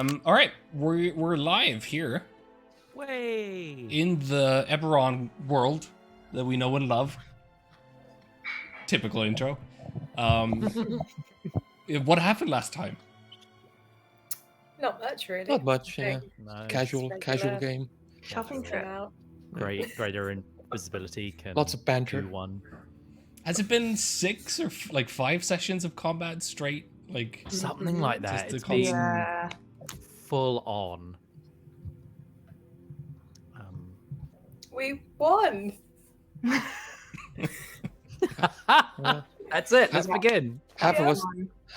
All right, we're live here Way in the Eberron world that we know and love. Typical intro. What happened last time? Not much, really. Not much, yeah. No. Casual regular. game. Shopping Chill trip. out. Greater invisibility can Lots of banter. do one. Has it been 6 or 5 sessions of combat straight? Like Something like that. Just It's the been Yeah. full on. We won. That's it. Let's begin. Half Yeah.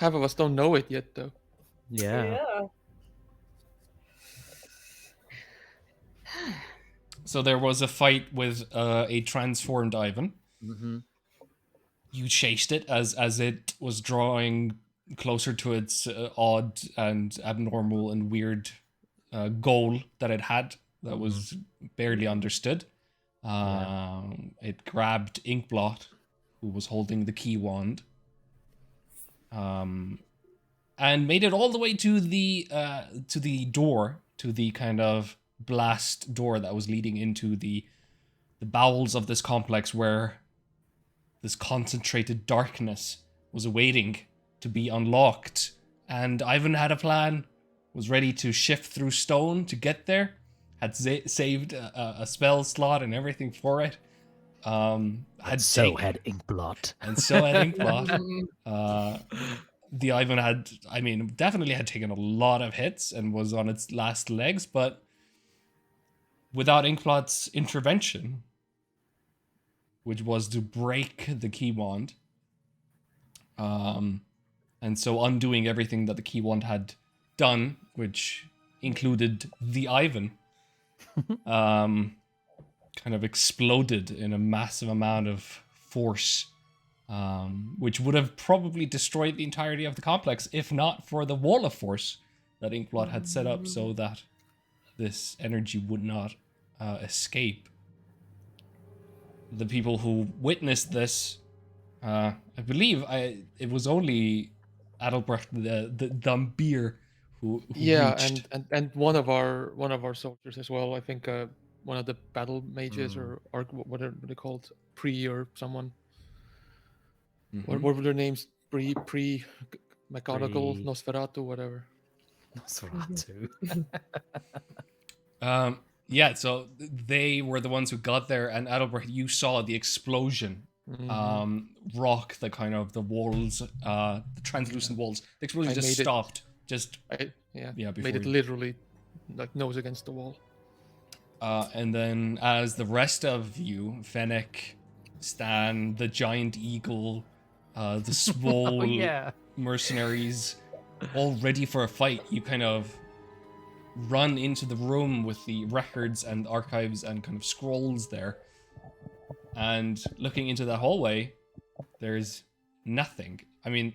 of us don't know it yet, though. Yeah. so there was a fight with a transformed Ivan. Mm-hmm. You chased it as it was drawing closer to its odd and abnormal and weird goal that it had that was barely understood. It grabbed Inkblot, who was holding the key wand, and made it all the way to the door, to the kind of blast door that was leading into the bowels of this complex, where this concentrated darkness was awaiting to be unlocked. And Ivan had a plan, was ready to shift through stone to get there, had saved a spell slot and everything for it. Had Inkblot. And so had Inkblot. The Ivan had, definitely had taken a lot of hits and was on its last legs, but without Inkblot's intervention, which was to break the key wand, and so undoing everything that the key wand had done, which included the Ivan, kind of exploded in a massive amount of force, which would have probably destroyed the entirety of the complex, if not for the wall of force that Inkblot had set up so that this energy would not escape. The people who witnessed this, I believe it was only Adelbrecht the Dumbir who reached. and one of our soldiers as well. I think one of the battle mages or what are they called? Or someone. Mhm. What were their names? McGonagall, Pre. Nosferatu, whatever. Nosferatu. Yeah, so they were the ones who got there, and Adelbert, you saw the explosion, rock the kind of the walls, the translucent walls. The explosion just stopped. Made before it literally like nose against the wall. And then as the rest of you, Fennec, Stan, the giant eagle, the swole mercenaries, all ready for a fight, you kind of run into the room with the records and archives and kind of scrolls there. And looking into that hallway, there's nothing. I mean,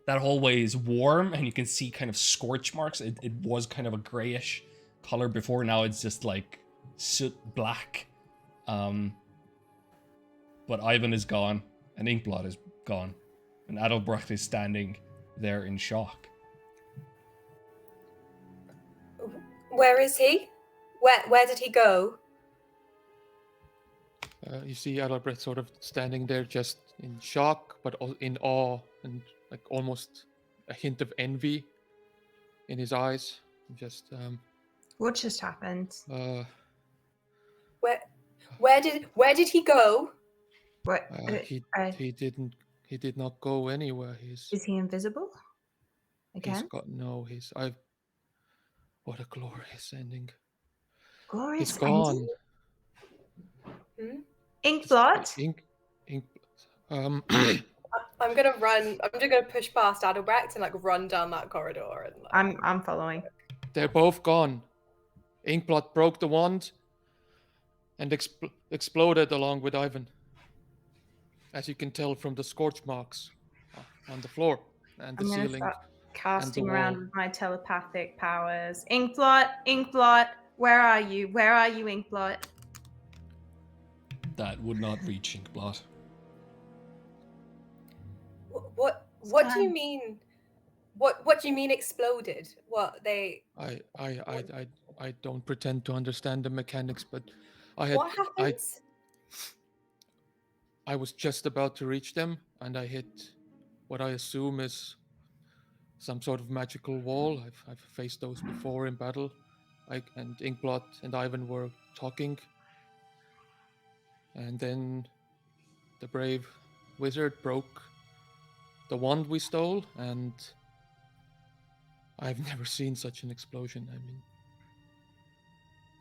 that hallway is warm and you can see kind of scorch marks. It was kind of a grayish color before. Now it's just like soot black. But Ivan is gone and Inkblot is gone. And Adelbrecht is standing there in shock. Where is he? Where did he go? You see Adelbrecht sort of standing there just in shock, but in awe and like almost a hint of envy in his eyes. Just What just happened? Where did he go? What? he did not go anywhere. Is he invisible? Again? What a glorious ending. Glorious He's gone. Inkblot? I'm gonna run. I'm just gonna push past Adelbrecht and like run down that corridor. And I'm following. They're both gone. Inkblot broke the wand and exploded along with Ivan, as you can tell from the scorch marks on the floor and the ceiling. Start casting around with my telepathic powers. Inkblot, where are you? Where are you, Inkblot? That would not reach Inkblot. What do you mean? What do you mean exploded? What they? I don't pretend to understand the mechanics, but What happens? I was just about to reach them, and I hit what I assume is some sort of magical wall. I've faced those before in battle. And Inkblot and Ivan were talking, and then the brave wizard broke the wand we stole, and I've never seen such an explosion. I mean,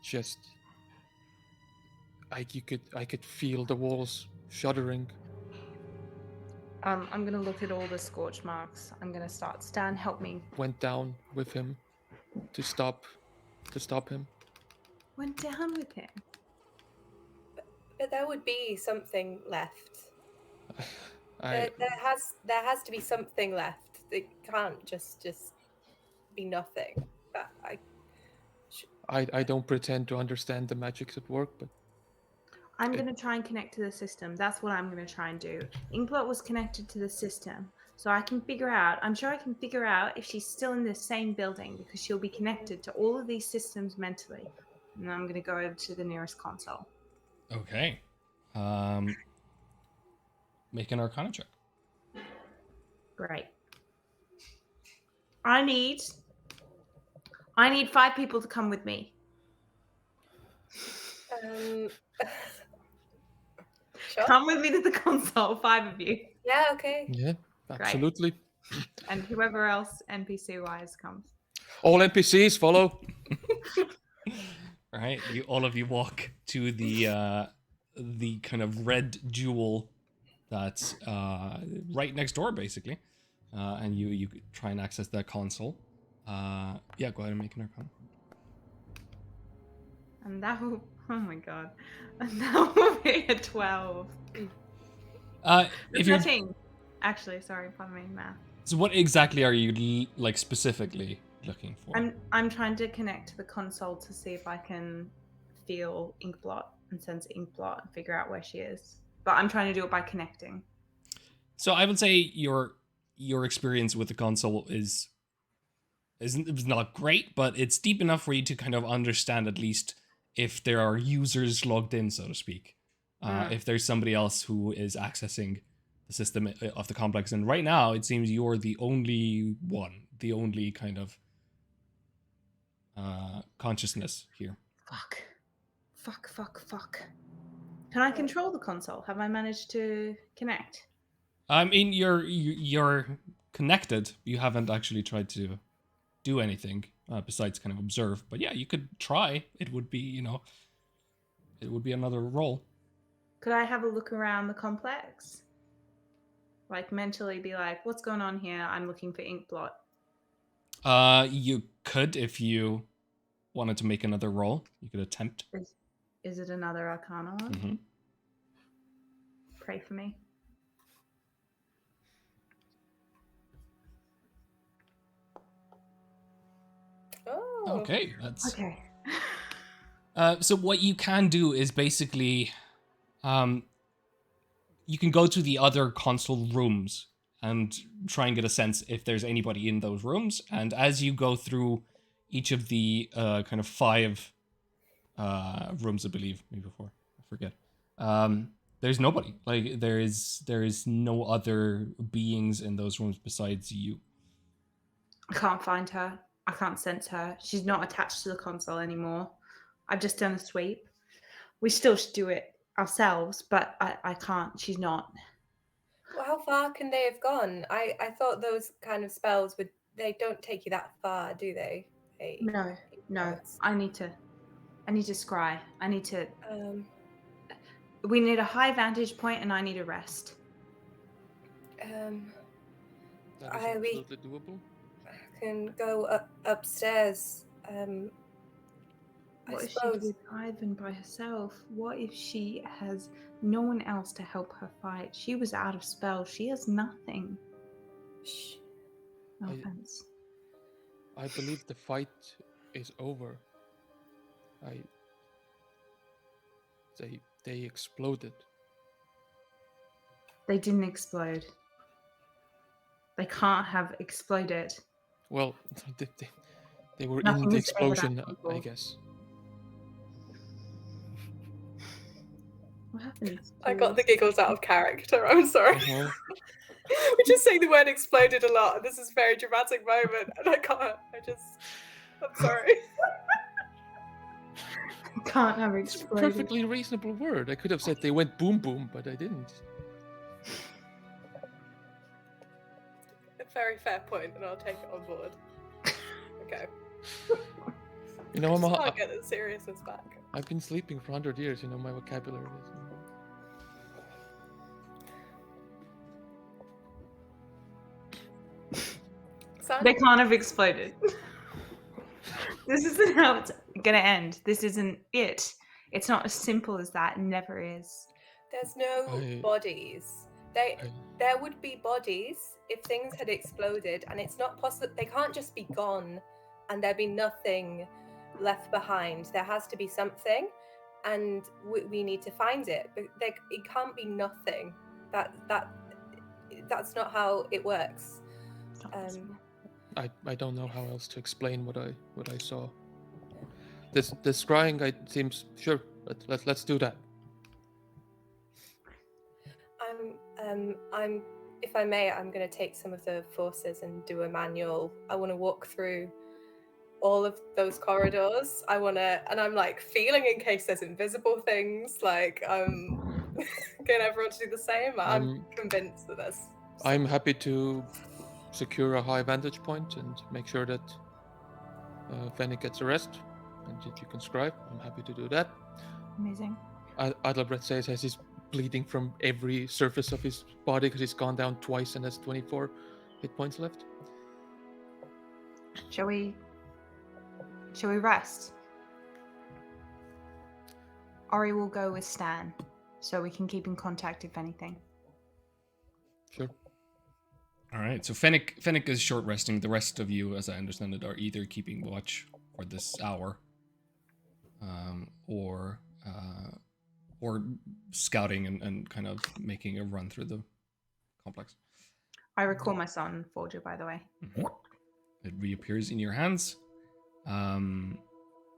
just I could feel the walls shuddering. I'm gonna look at all the scorch marks. I'm gonna start. Stan, help me. Went down with him to stop him. Went down with him. But there would be something left. I There has to be something left. It can't just be nothing. But I don't pretend to understand the magics at work, but I'm going to try and connect to the system. That's what I'm going to try and do. Inkblot was connected to the system. So I can figure out, I'm sure I can figure out if she's still in the same building because she'll be connected to all of these systems mentally. And I'm going to go over to the nearest console. Okay. Make an Arcana check. Great. I need 5 people to come with me. Sure. Come with me to the console, 5 of you. Yeah, okay. yeah, absolutely. And whoever else NPC-wise comes. All NPCs follow. All right, all of you walk to the kind of red jewel that's right next door, basically, and you try and access that console. Yeah, go ahead and make an Arcana. And that will, oh my god, and that will be a 12. If you're 13. Actually, sorry, pardon me, math. So what exactly are you like specifically looking for? I'm trying to connect to the console to see if I can feel Inkblot and sense Inkblot and figure out where she is. But I'm trying to do it by connecting. So I would say your experience with the console is not great, but it's deep enough for you to kind of understand at least if there are users logged in, so to speak. If there's somebody else who is accessing the system of the complex. And right now, it seems you're the only one, the only kind of consciousness here. Fuck. Can I control the console? Have I managed to connect? I mean, you're connected. You haven't actually tried to do anything besides kind of observe. But yeah, you could try. It would be, it would be another roll. Could I have a look around the complex? Like mentally be like, what's going on here? I'm looking for Inkblot. You could if you wanted to make another roll. You could attempt. Is it another Arcana one? Mm-hmm. Pray for me. Oh. Okay, that's okay. So what you can do is basically, you can go to the other console rooms and try and get a sense if there's anybody in those rooms. And as you go through each of the kind of 5 rooms, I believe, maybe 4, I forget. There's nobody. Like there is no other beings in those rooms besides you. I can't find her. I can't sense her. She's not attached to the console anymore. I've just done a sweep. We still should do it ourselves, but I can't. She's not. Well, how far can they have gone? I thought those kind of spells they don't take you that far, do they? No. I need to scry. I need to. We need a high vantage point, and I need a rest. That is absolutely doable. Can go upstairs. What if she's with Ivan by herself? What if she has no one else to help her fight? She was out of spell. She has nothing. Shh. No offense. I believe the fight is over. They exploded. They didn't explode. They can't have exploded. Well, they were Nothing in the is ever that explosion, I simple. guess. What happened? I got the giggles out of character. I'm sorry. Uh-huh. We're just saying the word exploded a lot, and this is a very dramatic moment, and I can't. I'm sorry. Can't have It's a exploded. perfectly reasonable word. I could have said they went boom boom, but I didn't. A very fair point, and I'll take it on board. Okay. You know, I can't get the seriousness back. I've been sleeping for 100 years. You know, my vocabulary is. They can't have exploded. This isn't how it's gonna end. This isn't it. It's not as simple as that. It never is. There's no bodies. There would be bodies if things had exploded, and it's not possible. They can't just be gone, and there be nothing left behind. There has to be something, and we need to find it. But it can't be nothing. That's not how it works. I don't know how else to explain what I saw. This scrying seems sure. Let's do that. I'm if I may, I'm going to take some of the forces and do a manual. I want to walk through all of those corridors. And I'm like feeling in case there's invisible things. Like getting everyone to do the same. I'm convinced of this. I'm happy to secure a high vantage point and make sure that Fennec gets a rest, and that you can scribe. I'm happy to do that. Amazing. Adalbert says as he's bleeding from every surface of his body because he's gone down twice and has 24 hit points left. Shall we rest? Ori will go with Stan, so we can keep in contact if anything. Sure. All right. So Fennec is short resting. The rest of you, as I understand it, are either keeping watch for this hour, or scouting and kind of making a run through the complex. I recall my son, Forger, by the way. Mm-hmm. It reappears in your hands.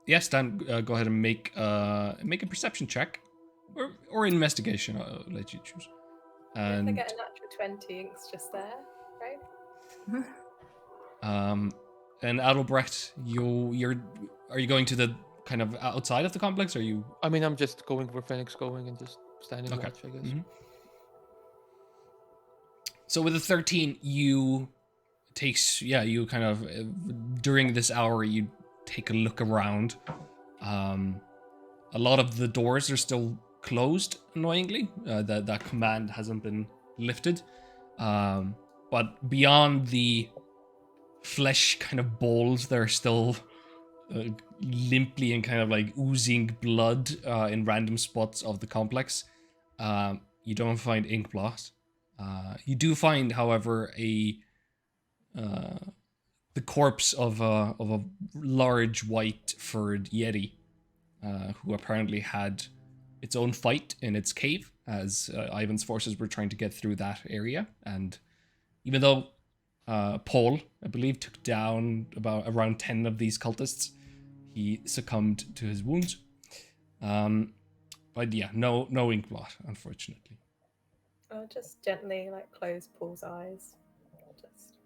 Yes, Dan, go ahead and make a perception check, or investigation. I'll let you choose. And if I get a natural 20, Ink's just there, right? And Adelbrecht, are you going to the kind of outside of the complex? Or are you? I mean, I'm just going where Fennec's going and just standing watch, I guess. Mm-hmm. So with a 13, you kind of during this hour you take a look around. A lot of the doors are still closed, annoyingly. That command hasn't been lifted. But beyond the flesh kind of balls, there are still limply and kind of like oozing blood in random spots of the complex. You don't find Inkblot. You do find, however, the corpse of a large white furred yeti, who apparently had its own fight in its cave as Ivan's forces were trying to get through that area. And even though Paul, I believe, took down around 10 of these cultists, he succumbed to his wounds. But yeah, no Inkblot, unfortunately. I'll just gently close Paul's eyes. Just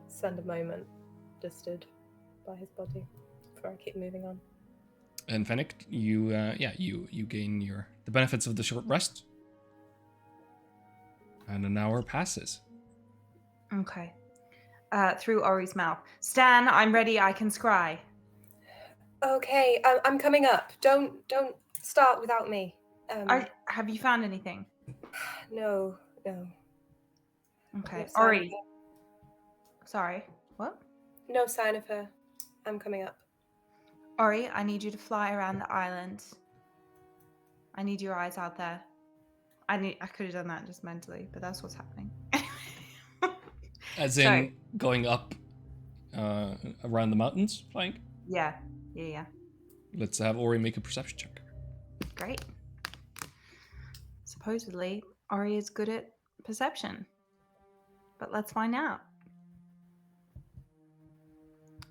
spend a moment just stood by his body before I keep moving on. And Fennec, you gain the benefits of the short rest. And an hour passes. Okay. Through Ori's mouth. Stan, I'm ready. I can scry. Okay, I'm coming up. Don't start without me. Have you found anything? No. Okay. No Ori. Sorry. What? No sign of her. I'm coming up. Ori, I need you to fly around the island. I need your eyes out there. I could have done that just mentally, but that's what's happening. As in going up around the mountains, flying? Yeah. Let's have Ori make a perception check. Great. Supposedly, Ori is good at perception. But let's find out.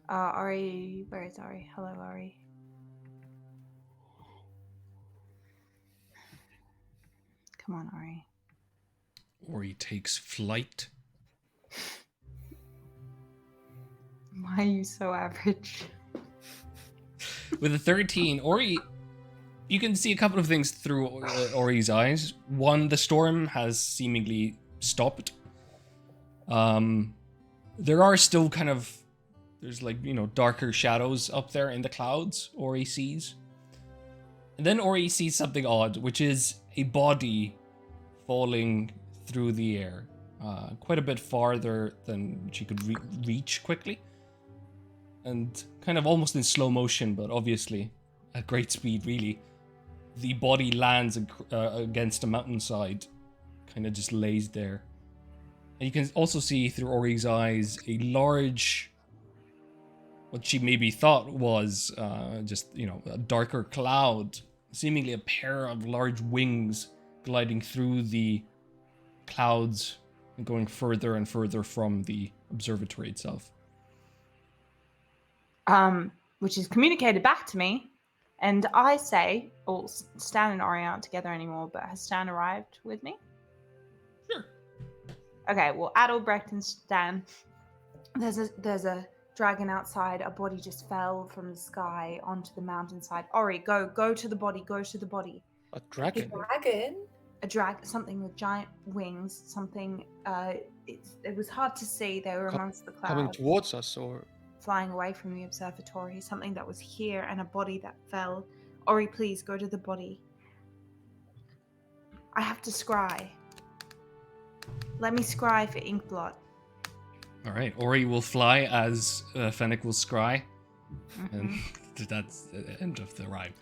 Ori, where is Ori? Hello, Ori. Come on, Ori. Ori takes flight. Why are you so average? With a 13, Ori, you can see a couple of things through Ori's eyes. One, the storm has seemingly stopped. There are still kind of, there's like, darker shadows up there in the clouds Ori sees. And then Ori sees something odd, which is a body falling through the air. Quite a bit farther than she could reach quickly. And kind of almost in slow motion, but obviously at great speed, really. The body lands against a mountainside, kind of just lays there. And you can also see through Ori's eyes a large, what she maybe thought was just, a darker cloud, seemingly a pair of large wings gliding through the clouds and going further and further from the observatory itself. Which is communicated back to me, and I say, well, Stan and Ori aren't together anymore, but has Stan arrived with me? Sure. Okay, well, Adalbrecht and Stan, there's a dragon outside. A body just fell from the sky onto the mountainside. Ori, go to the body. Go to the body. A dragon? A dragon, something with giant wings. Something. It was hard to see. They were amongst the clouds. Coming towards us, or flying away from the observatory. Something that was here and a body that fell. Ori, please go to the body. I have to scry. Let me scry for Inkblot. All right, Ori will fly as Fennec will scry. Mm-hmm. And that's the end of the rhyme.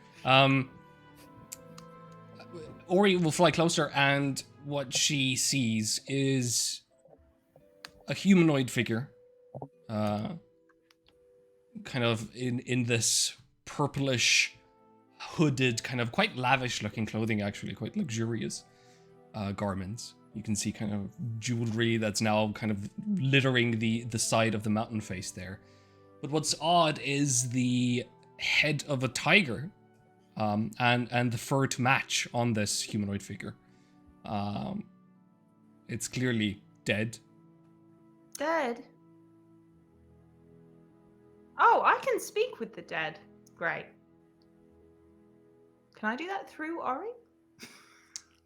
Ori will fly closer, and what she sees is a humanoid figure, kind of in this purplish, hooded, kind of quite lavish-looking clothing, actually, quite luxurious garments. You can see kind of jewelry that's now kind of littering the side of the mountain face there. But what's odd is the head of a tiger, and the fur to match on this humanoid figure. It's clearly dead. Dead? Oh, I can speak with the dead. Great. Can I do that through Ori?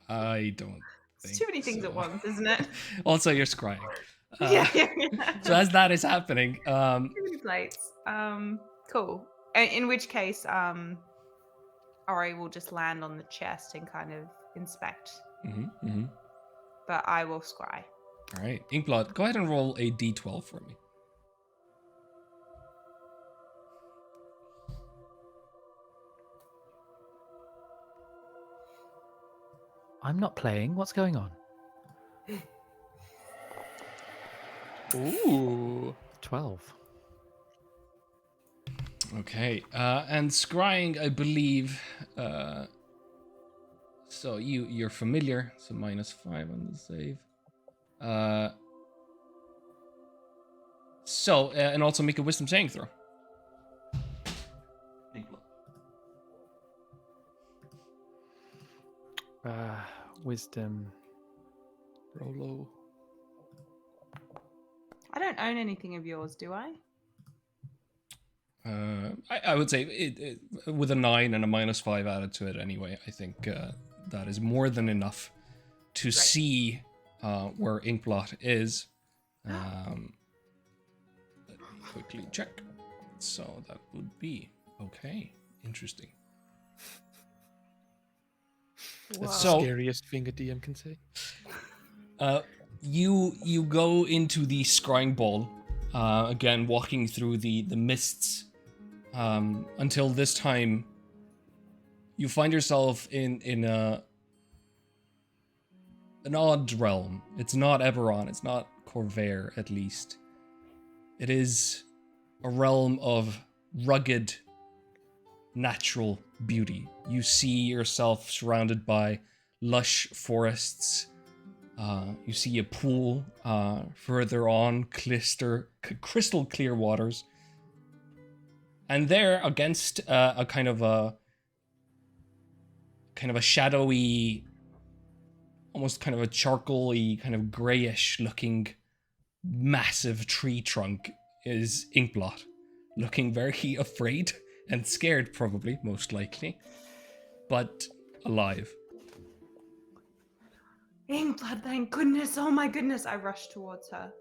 I don't think It's too many things so. at once, isn't it? Also, you're scrying. Yeah. So as that is happening, Too many plates. Cool. In which case, Ori will just land on the chest and kind of inspect. But I will scry. All right, Inkblot, go ahead and roll a d12 for me. I'm not playing. What's going on? ooh, 12. Okay, and scrying, I believe. So you're familiar, so -5 on the save. And also make a wisdom saving throw. Wisdom. Rolo. I don't own anything of yours, do I? I would say it with a 9 and a -5 added to it anyway. I think that is more than enough to see where Inkblot is. Let me quickly check. So that would be okay. Interesting. That's So- the scariest thing a DM can say. You go into the scrying ball, again walking through the mists, until this time you find yourself in an odd realm. It's not Eberron, it's not Corvair, at least. It is a realm of rugged natural beauty. You see yourself surrounded by lush forests, You see a pool further on, crystal clear waters. And there, against a kind of a shadowy, almost kind of a charcoal-y, kind of grayish looking massive tree trunk is Inkblot, looking very afraid and scared, probably, most likely, but alive. Inkblood, thank goodness. Oh my goodness. I rush towards her.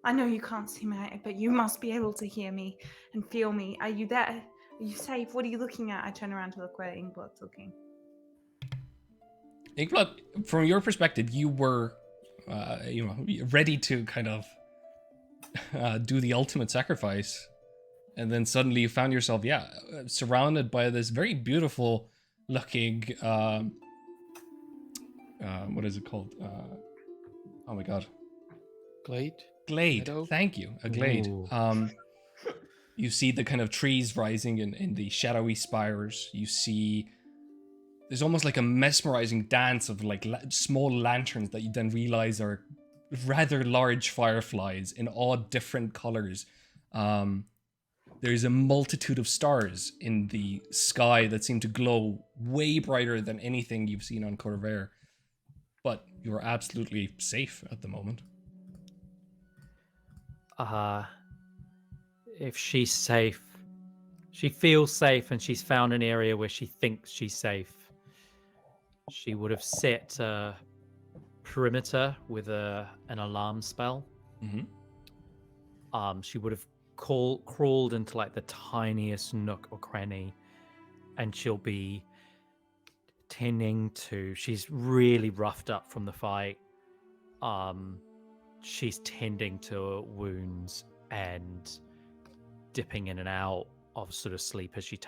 I know you can't see me, but you must be able to hear me and feel me. Are you there? Are you safe? What are you looking at? I turn around to look where Inkblood's looking. Inkblot, from your perspective, you were, ready to kind of do the ultimate sacrifice. And then suddenly you found yourself, surrounded by this very beautiful looking, what is it called? Oh my god. Glade? Glade, thank you. A glade. Ooh. You see the kind of trees rising in the shadowy spires. You see there's almost like a mesmerizing dance of like small lanterns that you then realize are rather large fireflies in all different colors. There's a multitude of stars in the sky that seem to glow way brighter than anything you've seen on Corvair. But you're absolutely safe at the moment. If she's safe, she feels safe and she's found an area where she thinks she's safe, she would have set a perimeter with an alarm spell. Mm-hmm. She would have crawled into like the tiniest nook or cranny, and she'll be tending to. She's really roughed up from the fight. She's tending to wounds and dipping in and out of sort of sleep as she's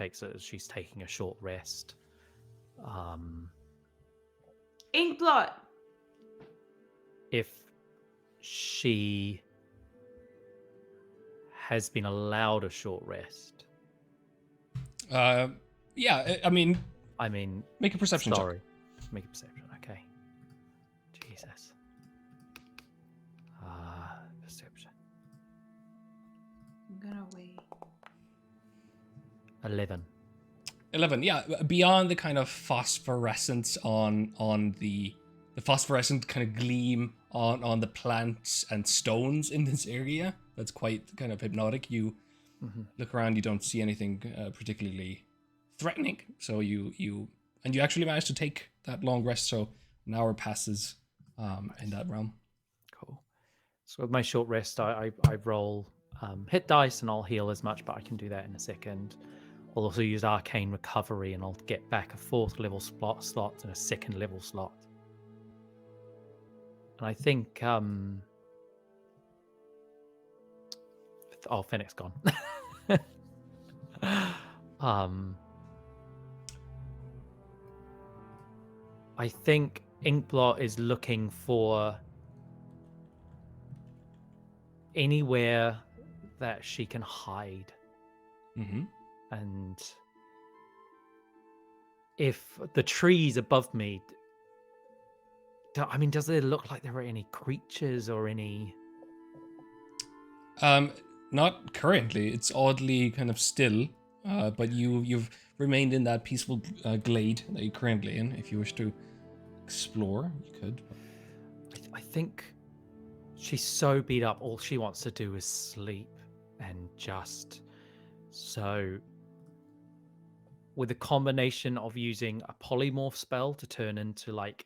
taking a short rest. Inkblot! If she has been allowed a short rest. I mean, make a perception check. Make a perception, okay. Jesus. Perception. I'm gonna wait. 11. 11, yeah. Beyond the kind of phosphorescence on the phosphorescent kind of gleam on the plants and stones in this area, that's quite kind of hypnotic. You look around, you don't see anything particularly threatening. So you actually managed to take that long rest. So an hour passes in that realm. Cool. So with my short rest, I roll hit dice and I'll heal as much, but I can do that in a second. I'll also use Arcane Recovery and I'll get back a 4th level slot and a 2nd level slot. And I think Fennec's gone. I think Inkblot is looking for anywhere that she can hide. Mm-hmm. And if the trees above me, does it look like there are any creatures or any? Not currently. It's oddly kind of still, but you've remained in that peaceful glade that you're currently in. If you wish to explore, you could. I think she's so beat up. All she wants to do is sleep, and just so. With a combination of using a polymorph spell to turn into like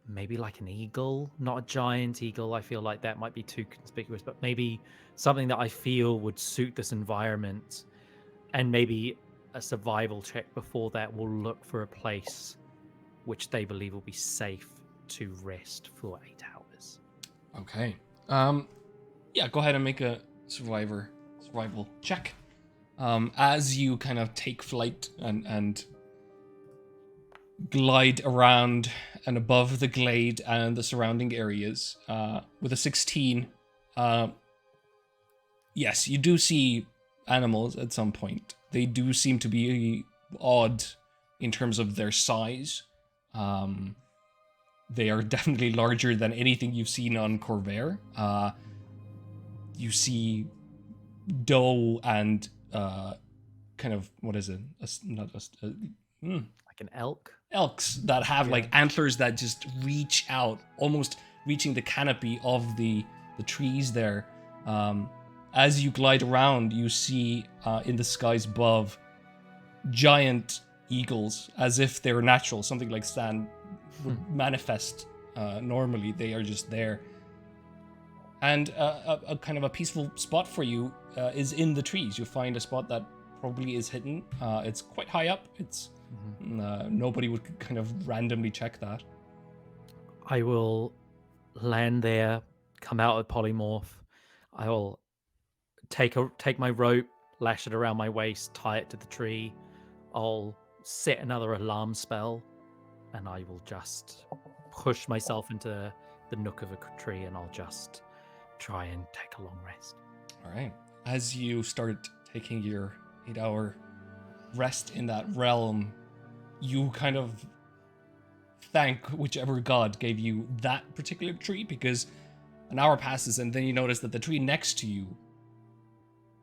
maybe like an eagle, not a giant eagle. I feel like that might be too conspicuous, but maybe something that I feel would suit this environment, and maybe a survival check before that will look for a place which they believe will be safe to rest for 8 hours. Okay. Yeah, go ahead and make a survival check. As you kind of take flight and glide around and above the glade and the surrounding areas, with a 16, yes, you do see animals at some point. They do seem to be odd in terms of their size. they are definitely larger than anything you've seen on Corvair. You see doe and kind of, what is it? Like an elk? Elks that have like antlers that just reach out, almost reaching the canopy of the trees there. As you glide around, you see in the skies above giant eagles, as if they're natural, something like Stan would manifest normally. They are just there. And a kind of a peaceful spot for you is in the trees. You find a spot that probably is hidden. It's quite high up. It's nobody would kind of randomly check that. I will land there, come out of polymorph. I will take my rope, lash it around my waist, tie it to the tree. I'll set another alarm spell, and I will just push myself into the nook of a tree, and I'll just try and take a long rest. All right. As you start taking your 8-hour rest in that realm, you kind of thank whichever god gave you that particular tree, because an hour passes and then you notice that the tree next to you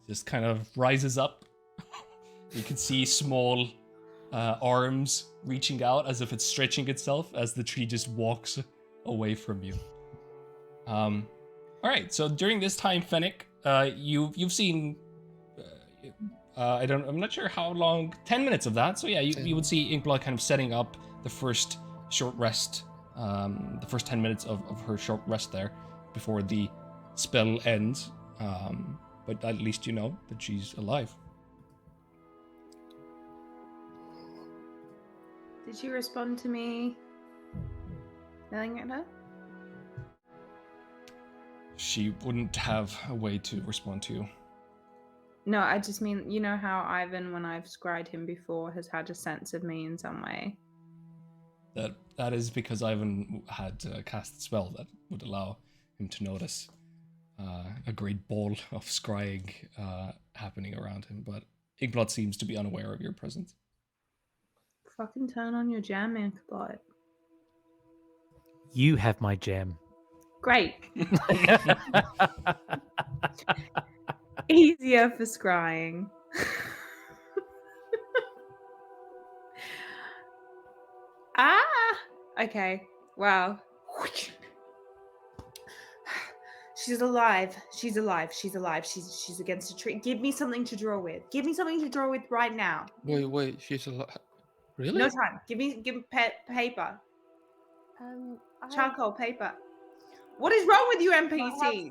just kind of rises up. You can see small arms reaching out as if it's stretching itself as the tree just walks away from you. All right, so during this time, Fennec, you've seen I'm not sure how long, 10 minutes of that. So yeah, you would see Inkblood kind of setting up the first short rest, the first 10 minutes of her short rest there before the spell ends. But at least you know that she's alive. Did she respond to me yelling at her? She wouldn't have a way to respond to you. No, I just mean, you know how Ivan, when I've scryed him before, has had a sense of me in some way? That is because Ivan had cast a spell that would allow him to notice a great ball of scrying happening around him, but Inkblot seems to be unaware of your presence. Fucking turn on your gem, Inkblot. You have my gem. Great. Easier for scrying. Okay. Wow. She's alive. She's alive. She's alive. She's against a tree. Give me something to draw with. Give me something to draw with right now. Wait. She's alive. Really? No time. Give me paper. Charcoal paper. What is wrong with you, NPC?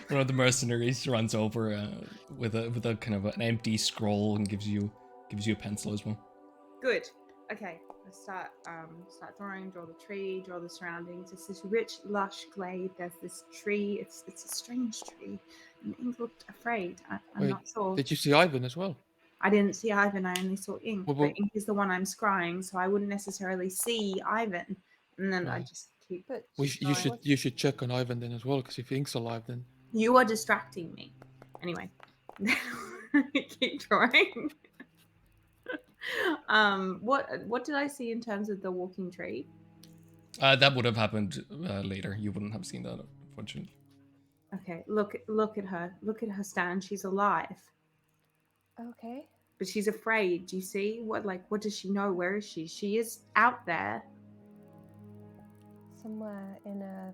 One of the mercenaries runs over with a kind of an empty scroll and gives you a pencil as well. Good. Okay. Let's start drawing. Draw the tree. Draw the surroundings. It's this rich, lush glade. There's this tree. It's a strange tree. And Ink looked afraid. I'm not sure. Did you see Ivan as well? I didn't see Ivan. I only saw Ink. But Ink is the one I'm scrying, so I wouldn't necessarily see Ivan. And then I just keep it. You should check on Ivan then as well, because if Ink's alive, then you are distracting me. Anyway, keep drawing. What did I see in terms of the walking tree? That would have happened later. You wouldn't have seen that, unfortunately. Okay, look at her. Look at her stand. She's alive. Okay. But she's afraid. Do you see? What does she know? Where is she? She is out there. Somewhere in a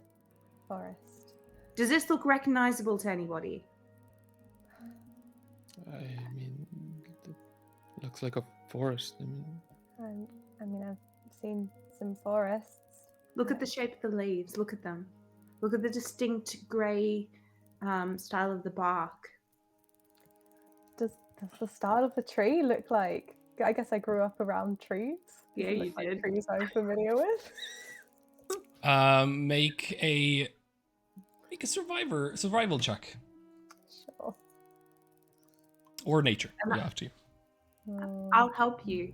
forest. Does this look recognizable to anybody? I mean, it looks like a forest. I've seen some forests. Look at the shape of the leaves. Look at them. Look at the distinct grey style of the bark. Does the style of the tree look like? I guess I grew up around trees. Yeah, you did. Like trees I'm familiar with. Make a survival check. Sure. Or nature. You have to. I'll help you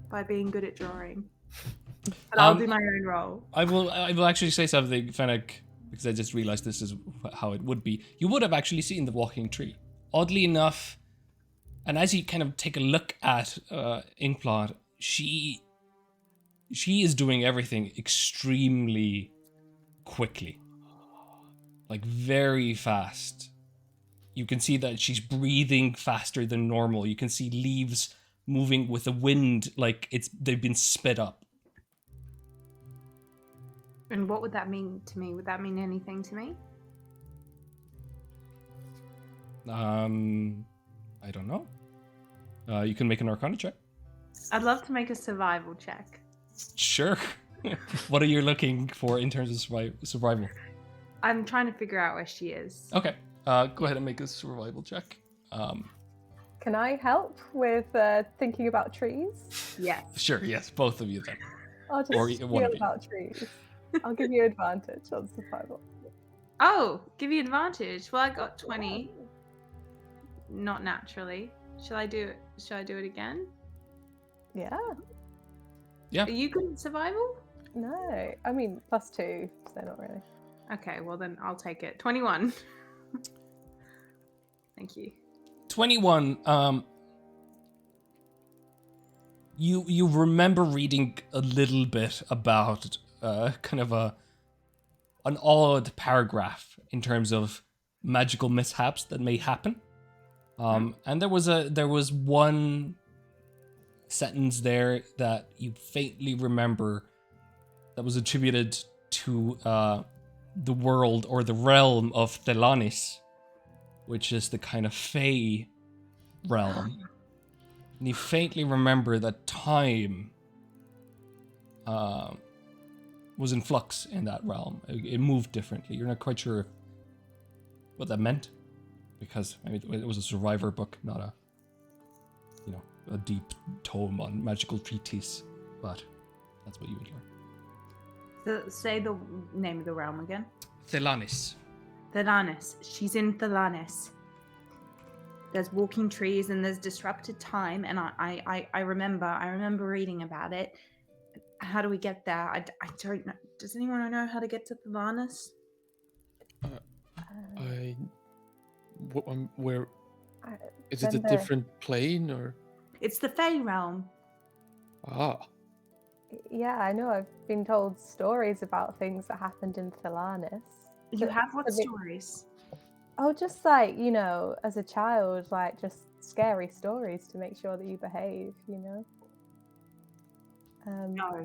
by being good at drawing. But I'll do my own roll. I will actually say something, Fennec, because I just realized this is how it would be. You would have actually seen the walking tree. Oddly enough, and as you kind of take a look at Inkblot, she she is doing everything extremely quickly. Like very fast. You can see that she's breathing faster than normal. You can see leaves moving with the wind like they've been sped up. And what would that mean to me? Would that mean anything to me? I don't know. You can make an Arcana check. I'd love to make a survival check. Sure. What are you looking for in terms of survival? I'm trying to figure out where she is. Okay. Go ahead and make a survival check. Can I help with thinking about trees? Yes. Sure, yes, both of you then. I'll just Or feel one of you. about trees. I'll give you advantage on survival. Oh, give you advantage. Well, I got 20. Not naturally. Shall I do it again? Yeah. Yeah. Are you good at survival? No. I mean, +2, so not really. Okay, well then I'll take it. 21. Thank you. 21. You remember reading a little bit about kind of an odd paragraph in terms of magical mishaps that may happen. And there was one sentence there that you faintly remember that was attributed to the world or the realm of Thelanis, which is the kind of Fey realm. And you faintly remember that time was in flux in that realm. It moved differently. You're not quite sure what that meant, because I mean, it was a survivor book, not a deep tome on magical treatise. But that's what you would learn. Say the name of the realm again. Thelanis. Thelanis. She's in Thelanis. There's walking trees and there's disrupted time, and I remember reading about it. How do we get there? I don't know. Does anyone know how to get to Thelanis? Where is it? A different plane or? It's the Fey realm. Ah. Yeah, I know. I've been told stories about things that happened in Thelanis. You have what stories? Oh, just like, as a child, like just scary stories to make sure that you behave, No.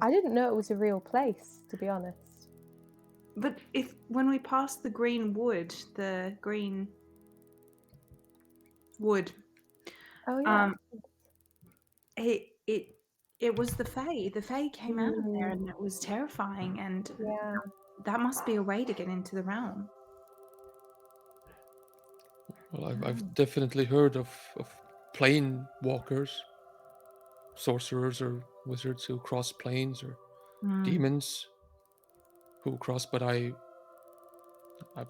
I didn't know it was a real place, to be honest. But when we passed the green wood, Oh yeah. It was the Fae. The Fae came out of there, and it was terrifying. And Yeah. that must be a way to get into the realm. Well, I've definitely heard of plane walkers, sorcerers or wizards who cross planes, or demons who cross. But I've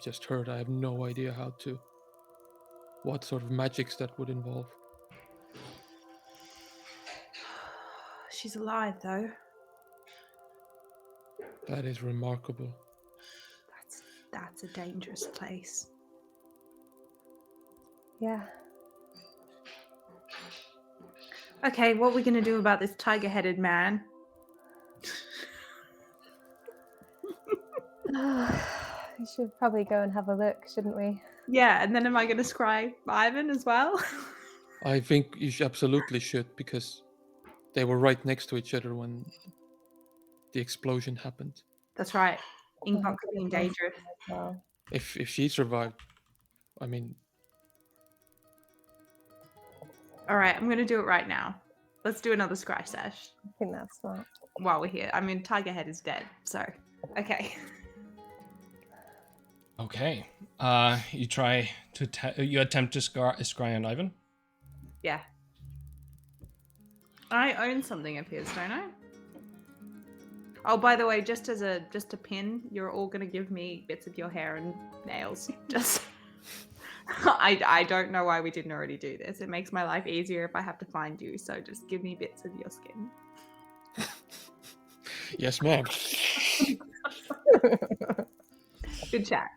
just heard. I have no idea what sort of magics that would involve. She's alive, though. That is remarkable. That's a dangerous place. Yeah. Okay, what are we going to do about this tiger-headed man? We should probably go and have a look, shouldn't we? Yeah, and then am I going to scry Ivan as well? I think you absolutely should, because they were right next to each other when the explosion happened. That's right. Inkbot could be in danger. Well. If she survived, I mean... All right, I'm going to do it right now. Let's do another scry sesh. I think that's smart. While we're here. I mean, Tigerhead is dead, so... Okay. Okay. You try to you attempt to scry on Ivan? Yeah. I own something of his, don't I? Oh, by the way, just a pin, you're all gonna give me bits of your hair and nails. Just I don't know why we didn't already do this. It makes my life easier if I have to find you, so just give me bits of your skin. Yes, ma'am. Good chat.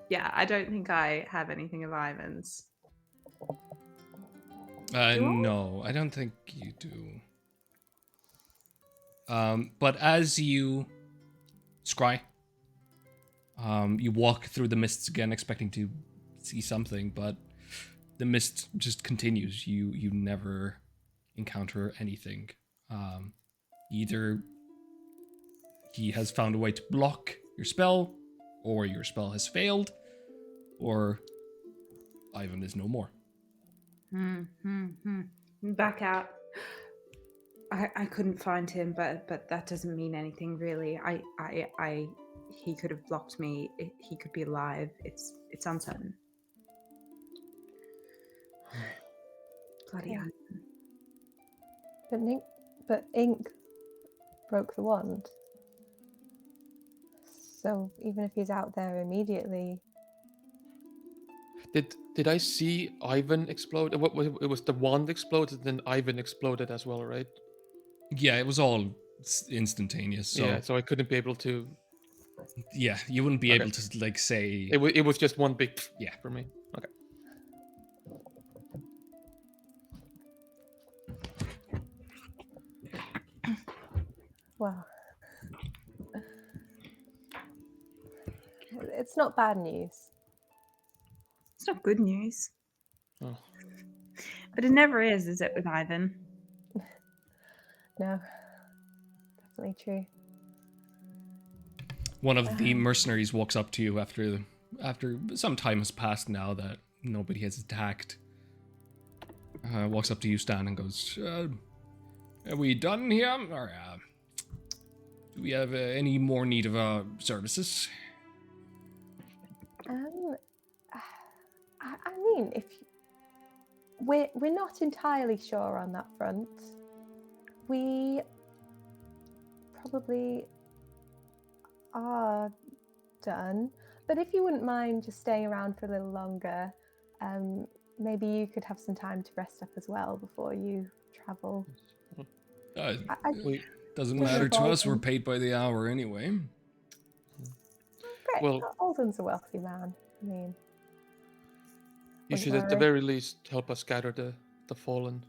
Yeah, I don't think I have anything of Ivan's. No, I don't think you do. But as you scry, you walk through the mists again, expecting to see something, but the mist just continues. You never encounter anything. Either he has found a way to block your spell, or your spell has failed, or Ivan is no more. Back out. I couldn't find him, but that doesn't mean anything really. He could have blocked me. He could be alive. It's uncertain. Bloody hell. But ink broke the wand. So even if he's out there immediately. Did I see Ivan explode? It was the wand exploded, then Ivan exploded as well, right? Yeah, it was all instantaneous. So yeah, so I couldn't be able to. Yeah, you wouldn't be able to like say. It was just one big for me. Okay. Well, it's not bad news. It's not good news. Oh. But it never is it, with Ivan? No, definitely true. One of the mercenaries walks up to you after some time has passed now that nobody has attacked. Walks up to you, Stan, and goes, "Are we done here? Or do we have any more need of our services?" I mean, if we're not entirely sure on that front, we probably are done. But if you wouldn't mind just staying around for a little longer, maybe you could have some time to rest up as well before you travel. Doesn't matter to us. We're paid by the hour anyway. Great. Well, Alden's a wealthy man. I mean, you should at the very least help us gather the fallen.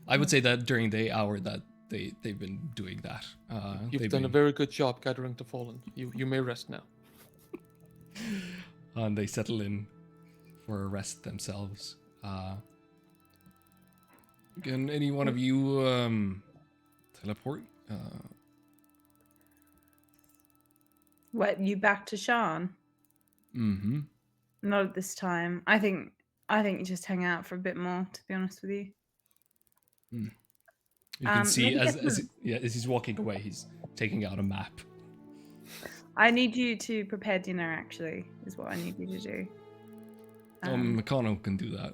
I would say that during the hour that they've been doing that. You've done a very good job gathering the fallen. You may rest now. And they settle in for a rest themselves. Can any one of you teleport? What, you back to Sean? Mm-hmm. Not at this time. I think you just hang out for a bit more, to be honest with you. You can see as he's walking away, he's taking out a map. I need you to prepare dinner, actually, is what I need you to do. McConnell can do that.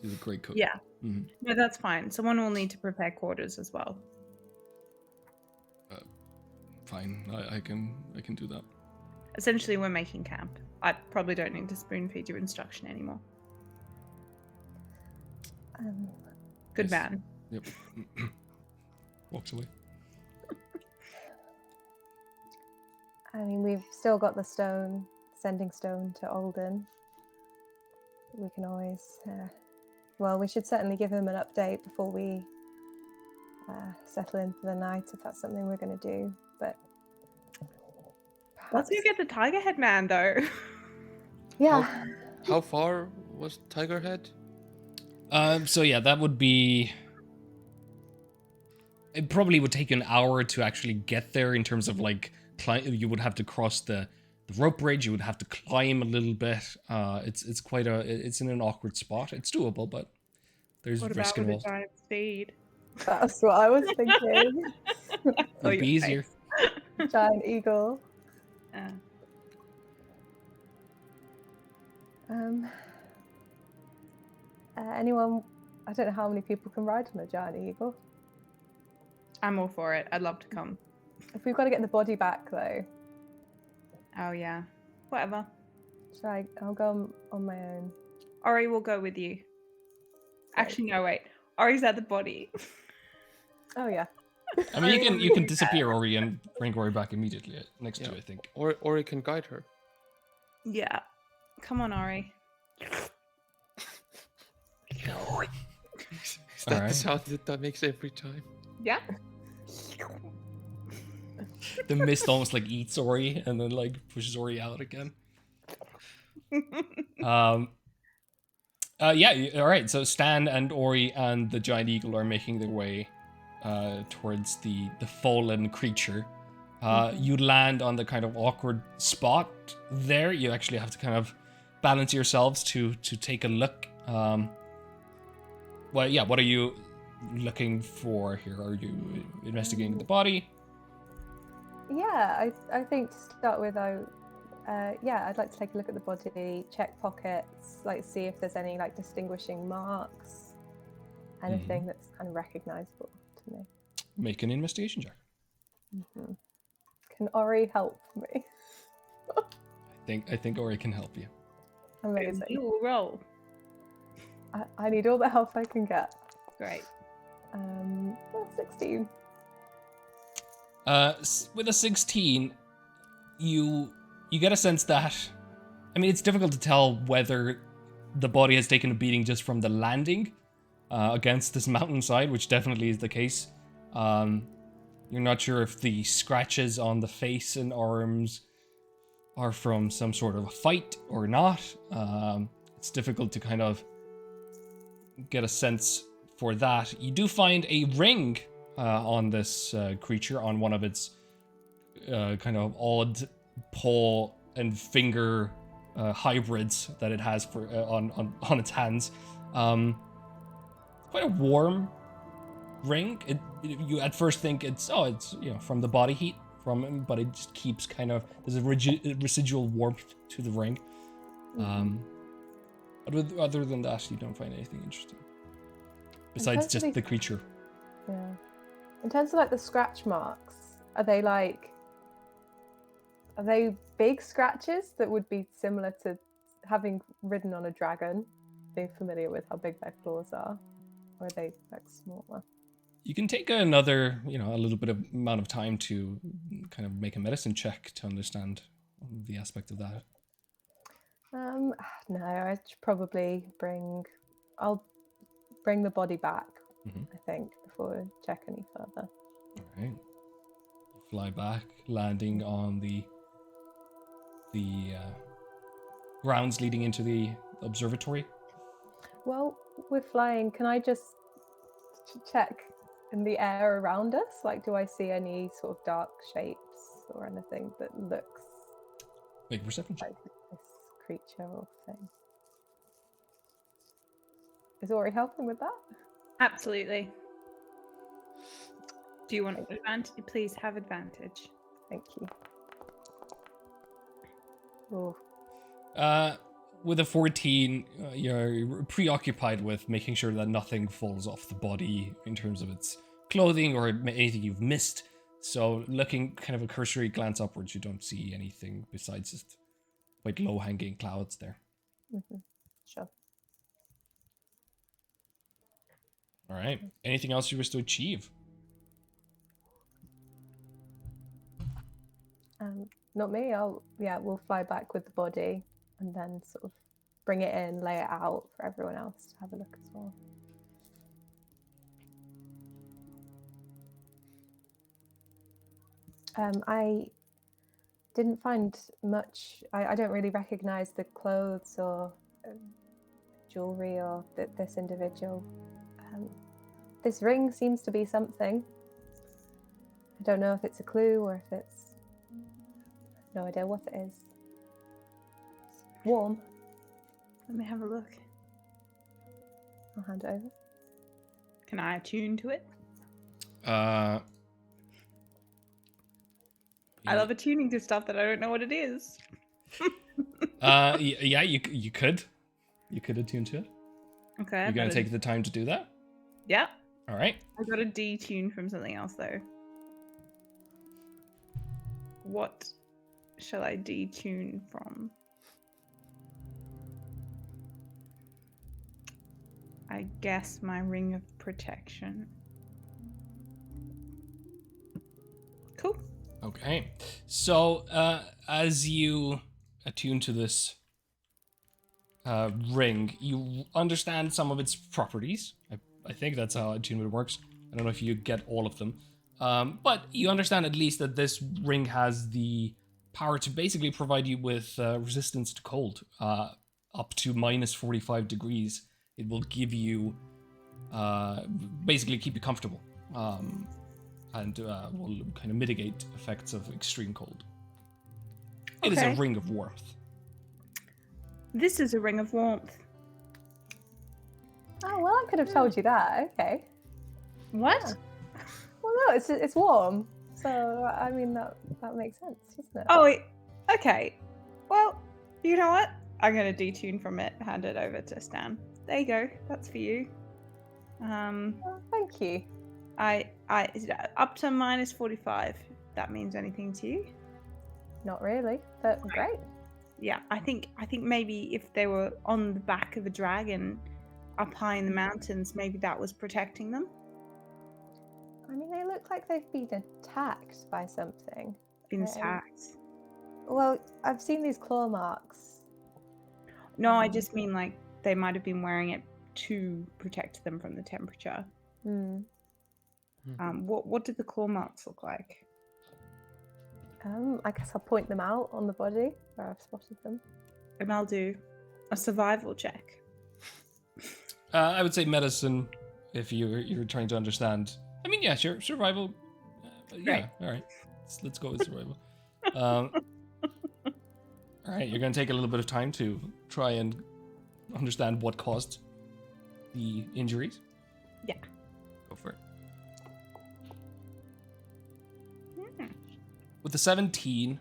She's a great cook. Yeah. Mm-hmm. No, that's fine. Someone will need to prepare quarters as well. Fine, I can do that. Essentially, we're making camp. I probably don't need to spoon feed you instruction anymore. Good man. Yep. Walks away. I mean, we've still got the sending stone to Alden. We can always, we should certainly give him an update before we settle in for the night, if that's something we're going to do. But let's go get the Tiger Head man, though. Yeah. How far was Tiger Head? So yeah, that would be. It probably would take an hour to actually get there in terms of like you would have to cross the rope bridge. You would have to climb a little bit. It's quite it's in an awkward spot. It's doable, but there's risk involved. What about with a giant speed? That's what I was thinking. It'd be easier. Giant eagle. Anyone? I don't know how many people can ride on a giant eagle. I'm all for it. I'd love to come. If we've got to get the body back, though. Oh yeah. Whatever. I'll go on my own. Ori will go with you. Actually, no, wait. Ori's at the body. Oh yeah. I mean, you can disappear Ori and bring Ori back immediately next to you, I think. Or Ori can guide her. Yeah. Come on, Ori. Is that the sound that makes every time? Yeah. The mist almost like eats Ori and then like pushes Ori out again. Yeah, all right. So Stan and Ori and the giant eagle are making their way towards the fallen creature. You land on the kind of awkward spot there. You actually have to kind of balance yourselves to take a look. Well, yeah. What are you looking for here? Are you investigating the body? Yeah, I think to start with, yeah, I'd like to take a look at the body, check pockets, like see if there's any like distinguishing marks, anything that's kind of recognizable to me. Make an investigation check. Can Ori help me? I think Ori can help you. Amazing. You will roll. I need all the help I can get. Great. 16. With a 16, you get a sense that, I mean, it's difficult to tell whether the body has taken a beating just from the landing against this mountainside, which definitely is the case. You're not sure if the scratches on the face and arms are from some sort of a fight or not. It's difficult to kind of get a sense for that. You do find a ring on this creature, on one of its kind of odd paw and finger hybrids that it has for on its hands. Quite a warm ring. You at first think it's from the body heat from it, but it just keeps kind of, there's a residual warmth to the ring. But other than that, you don't find anything interesting besides just the creature. Yeah. In terms of like the scratch marks, are they big scratches that would be similar to having ridden on a dragon, being familiar with how big their claws are? Or are they like smaller? You can take another, a little bit of amount of time to kind of make a medicine check to understand the aspect of that. No, I should probably I'll bring the body back, I think, before I check any further. All right. You fly back, landing on the grounds leading into the observatory. Well, we're flying. Can I just check in the air around us? Like, do I see any sort of dark shapes or anything that looks Make a perception check. like this creature or thing? Is Ori helping with that? Absolutely. Do you want advantage? Please have advantage. Thank you. Oh. With a 14, you're preoccupied with making sure that nothing falls off the body in terms of its clothing or anything you've missed. So looking kind of a cursory glance upwards, you don't see anything besides just quite low-hanging clouds there. Sure. All right. Anything else you wish to achieve? Not me. We'll fly back with the body and then sort of bring it in, lay it out for everyone else to have a look as well. I didn't find much. I don't really recognize the clothes or jewelry or this individual. This ring seems to be something. I don't know if it's a clue or if it's... No idea what it is. It's warm. Let me have a look. I'll hand it over. Can I attune to it? Yeah. I love attuning to stuff that I don't know what it is. Yeah, you could. You could attune to it. Okay. You're going to take the time to do that? Yeah. All right. I got a detune from something else, though. What shall I detune from? I guess my ring of protection. Cool. Okay. So, as you attune to this ring, you understand some of its properties. I think that's how attunement works. I don't know if you get all of them. But you understand at least that this ring has the power to basically provide you with resistance to cold, up to minus 45 degrees. It will give you, basically keep you comfortable, and will kind of mitigate effects of extreme cold. It is a ring of warmth. This is a ring of warmth. Oh, well, I could have told you that. Okay. What? Yeah. Well, no, it's warm. So, I mean, that makes sense, doesn't it? Oh, okay. Well, you know what? I'm going to detune from it, hand it over to Stan. There you go. That's for you. Oh, thank you. Is it up to minus 45. That means anything to you? Not really, but great. Yeah, I think maybe if they were on the back of a dragon up high in the mountains, maybe that was protecting them. I mean, they look like they've been attacked by something. Been attacked. Well, I've seen these claw marks. No, I just mean like they might have been wearing it to protect them from the temperature. What did the claw marks look like? I guess I'll point them out on the body where I've spotted them. And I'll do a survival check. I would say medicine, if you're trying to understand. I mean, yeah, sure, survival. Yeah, all right. Let's go with survival. All right, you're going to take a little bit of time to try and understand what caused the injuries. Yeah. Go for it. With the 17,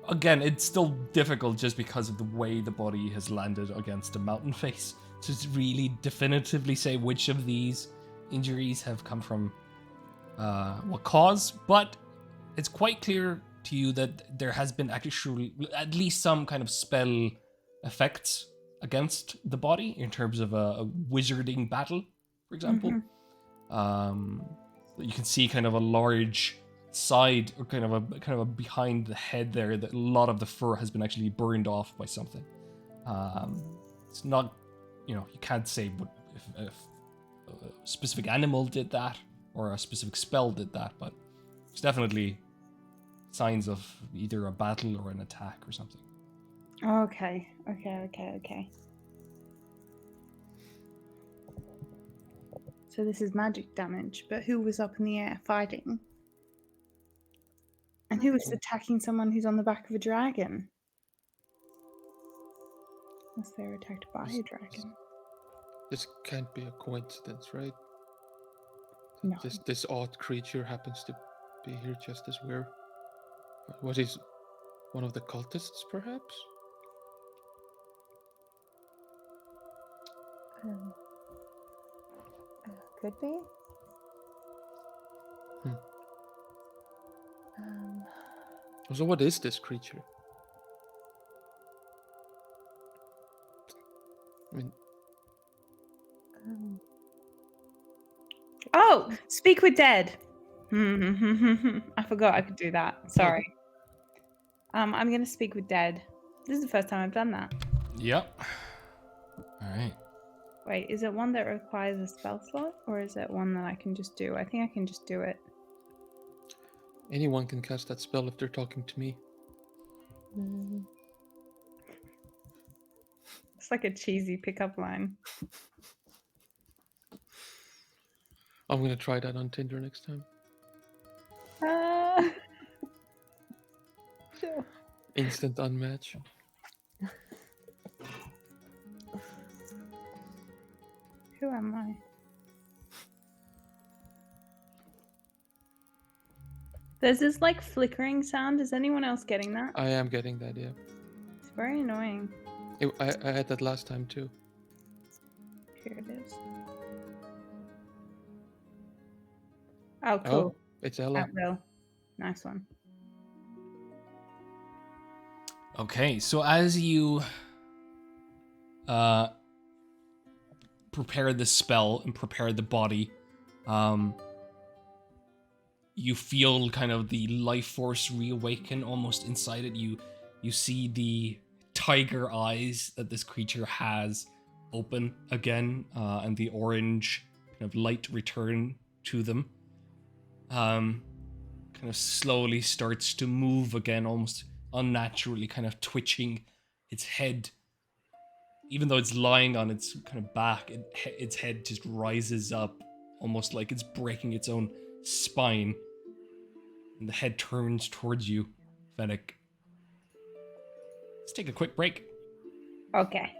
again, it's still difficult just because of the way the body has landed against a mountain face to really definitively say which of these injuries have come from what cause, but it's quite clear to you that there has been actually at least some kind of spell effects against the body in terms of a wizarding battle, for example. You can see kind of a large side, or kind of a behind the head there, that a lot of the fur has been actually burned off by something. It's not, you can't say if a specific animal did that or a specific spell did that, but it's definitely signs of either a battle or an attack or something. Okay. So this is magic damage, but who was up in the air fighting? And who was attacking someone who's on the back of a dragon? Unless they were attacked by a dragon. This can't be a coincidence, right? No. This odd creature happens to be here just as we're... What is... one of the cultists, perhaps? Could be. So what is this creature? I mean... Oh! Speak with dead! I forgot I could do that. Sorry. I'm going to speak with dead. This is the first time I've done that. Yep. All right. Wait, is it one that requires a spell slot, or is it one that I can just do? I think I can just do it. Anyone can cast that spell if they're talking to me. It's like a cheesy pickup line. I'm gonna try that on Tinder next time. Sure. Instant unmatch. Who am I? There's this like flickering sound. Is anyone else getting that? I am getting that, yeah. It's very annoying. I had that last time too. Here it is. Oh, cool. Oh, it's Ella. At will. Nice one. Okay, so as you prepare the spell and prepare the body, you feel kind of the life force reawaken almost inside it. You see the tiger eyes that this creature has open again, and the orange kind of light return to them. Kind of slowly starts to move again, almost unnaturally, kind of twitching its head. Even though it's lying on its kind of back, its head just rises up, almost like it's breaking its own spine. And the head turns towards you, Fennec. Let's take a quick break. Okay.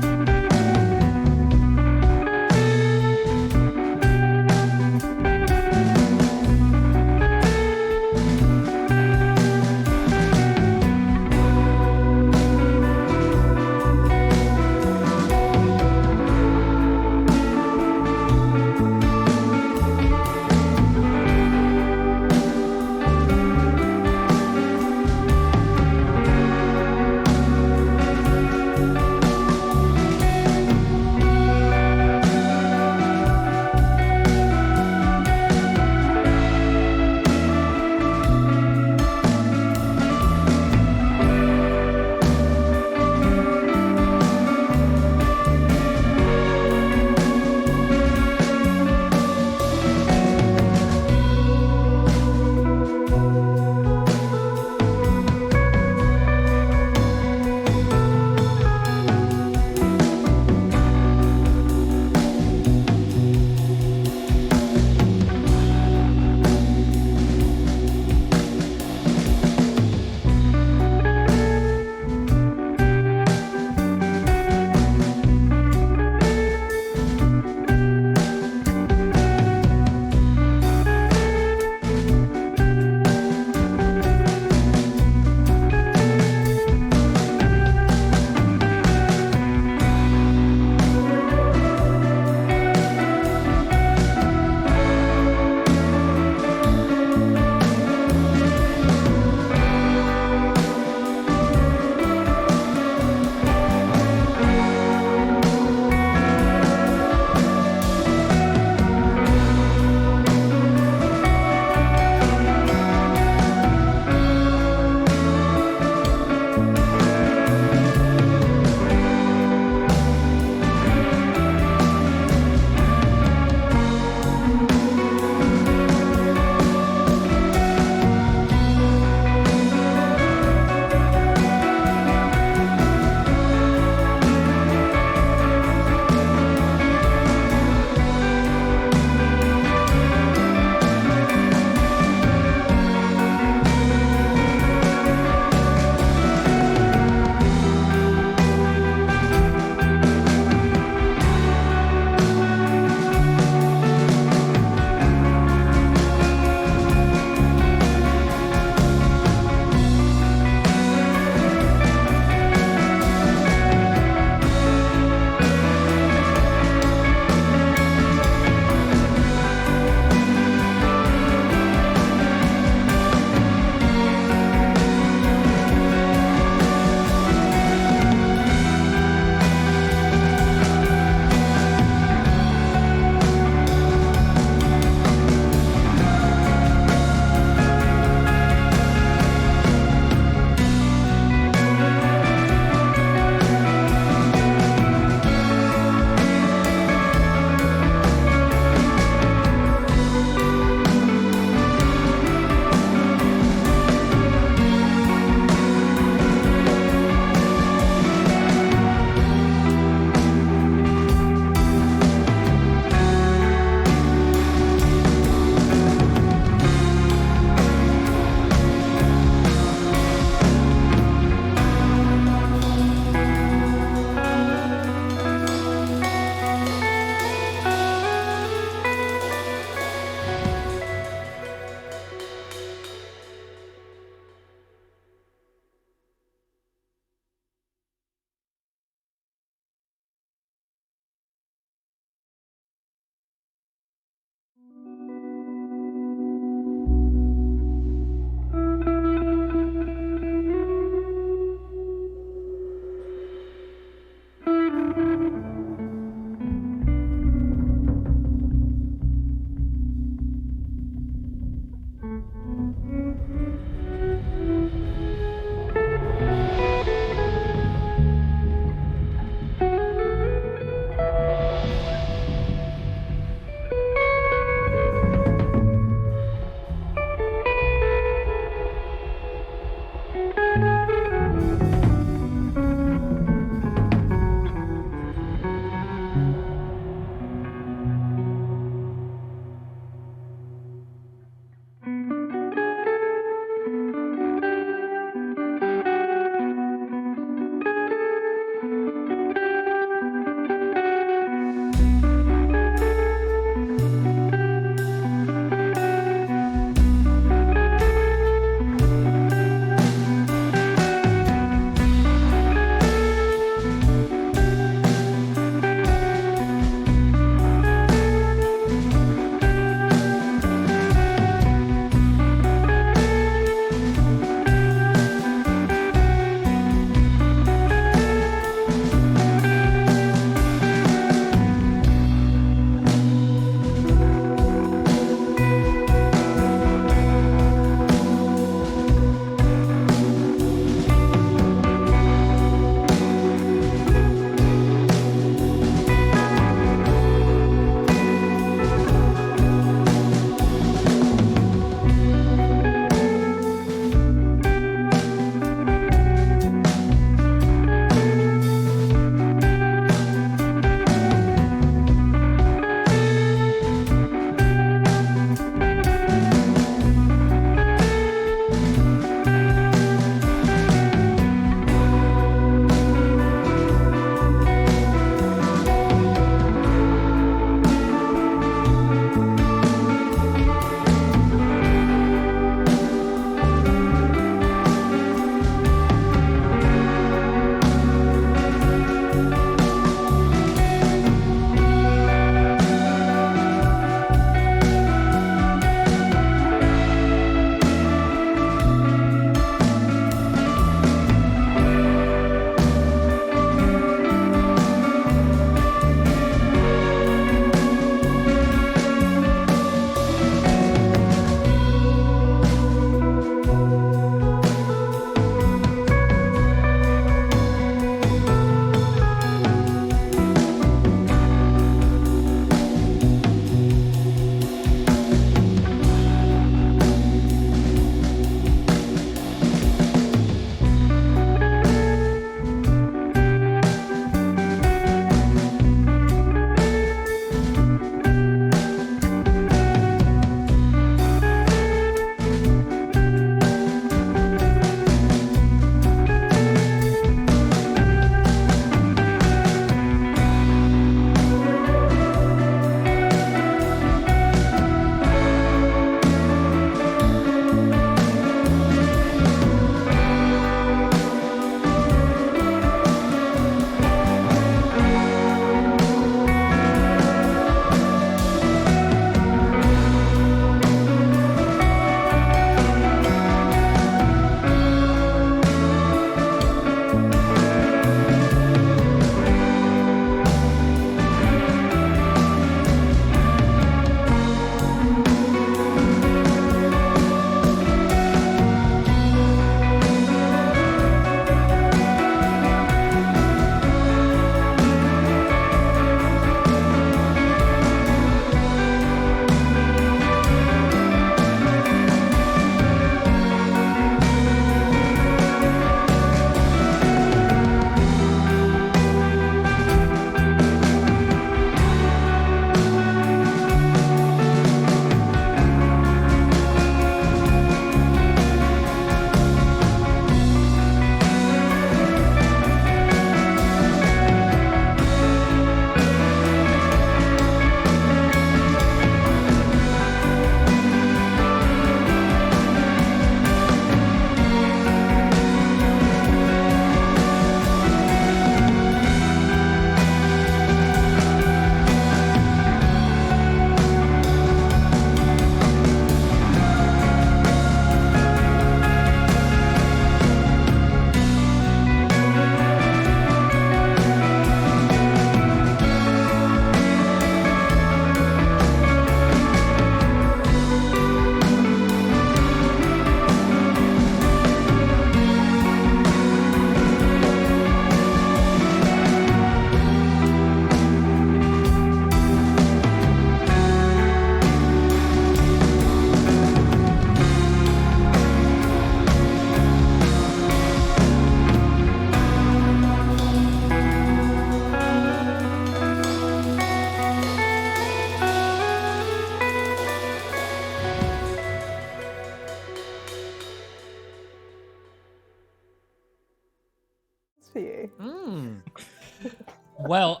Well,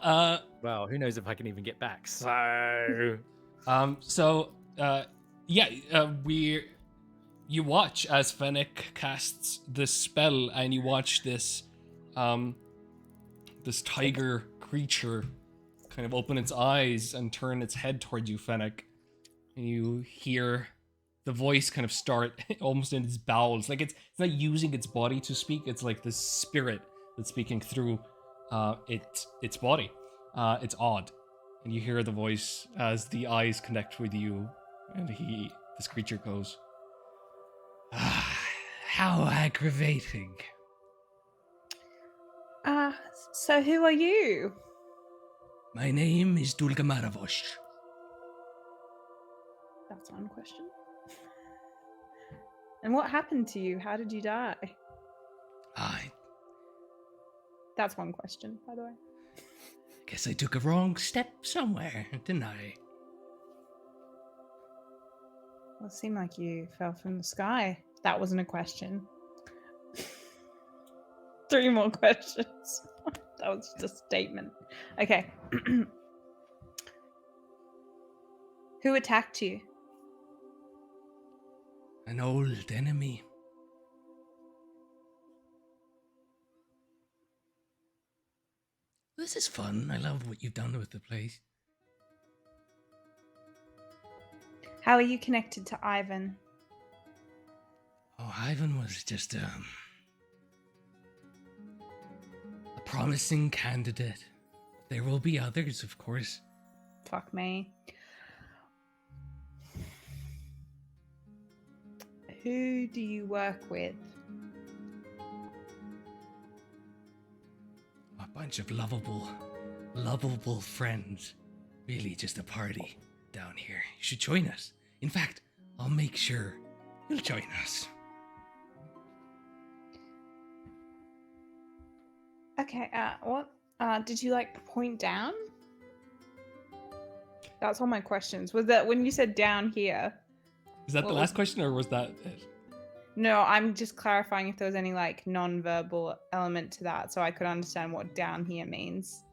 Well, who knows if I can even get back? So, you watch as Fennec casts this spell, and you watch this this tiger creature kind of open its eyes and turn its head towards you, Fennec. And you hear the voice kind of start almost in its bowels. Like it's not using its body to speak, it's like the spirit that's speaking through its body. It's odd. And you hear the voice as the eyes connect with you, and this creature goes, how aggravating. So who are you? My name is Dulgamaravosh. That's one question. And what happened to you? How did you die? That's one question, by the way. Guess I took a wrong step somewhere, didn't I? Well, it seemed like you fell from the sky. That wasn't a question. 3 more questions. That was just a statement. Okay. Who attacked you? An old enemy. This is fun. I love what you've done with the place. How are you connected to Ivan? Oh, Ivan was just a promising candidate. There will be others, of course. Fuck me. Who do you work with? A bunch of lovable friends. Really just a party down here. You should join us. In fact, I'll make sure you'll join us. Okay, what? Did you point down? That's all my questions. Was that when you said down here? Is that the last question, or was that it? No, I'm just clarifying if there was any non-verbal element to that, so I could understand what down here means.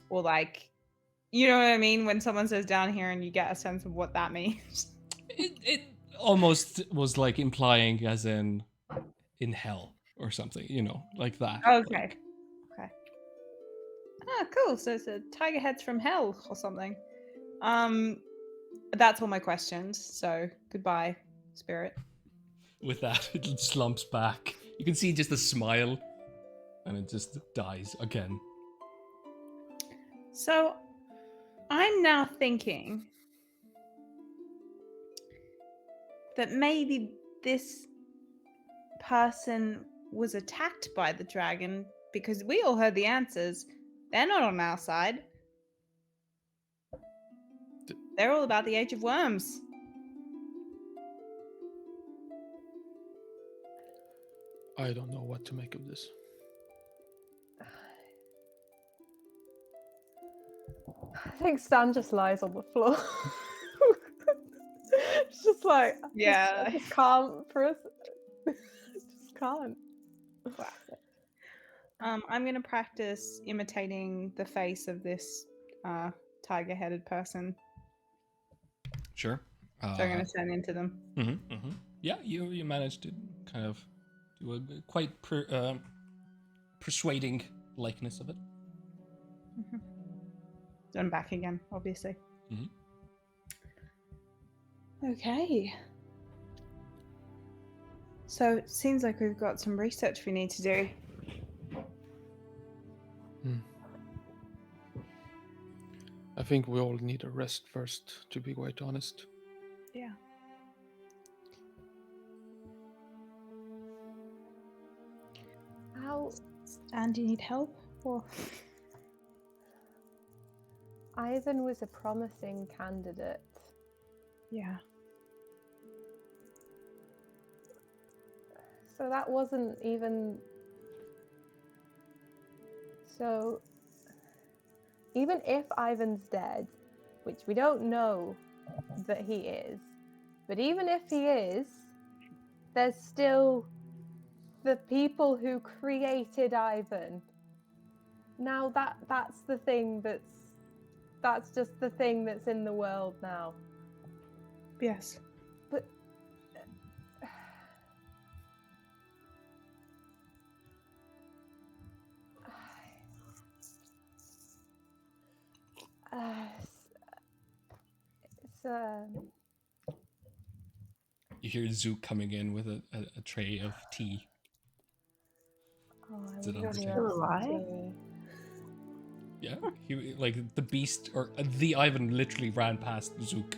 Or you know what I mean? When someone says down here and you get a sense of what that means. It almost was implying as in hell or something, like that. Okay. Okay. Ah, cool. So it's a tiger heads from hell or something. That's all my questions. So goodbye, spirit. With that, it slumps back. You can see just a smile, and it just dies again. So I'm now thinking that maybe this person was attacked by the dragon because we all heard the answers. They're not on our side. They're all about the Age of Worms. I don't know what to make of this. I think Stan just lies on the floor. It's just yeah, I just can't for us. Just can't. Classic. I'm gonna practice imitating the face of this tiger-headed person. Sure. So I'm gonna turn into them. Yeah, you managed to kind of do a quite persuading likeness of it. So I'm back again, obviously. Okay. So it seems like we've got some research we need to do. I think we all need a rest first, to be quite honest. Yeah. How? And do you need help? Or... Ivan was a promising candidate. Yeah. So that wasn't even... So... Even if Ivan's dead, which we don't know that he is, but even if he is, there's still the people who created Ivan. now that's the thing that's just the thing that's in the world now. Yes. But You hear Zook coming in with a tray of tea. I Is it would on the really table? love some tea. Yeah, he like the beast or the Ivan literally ran past Zook,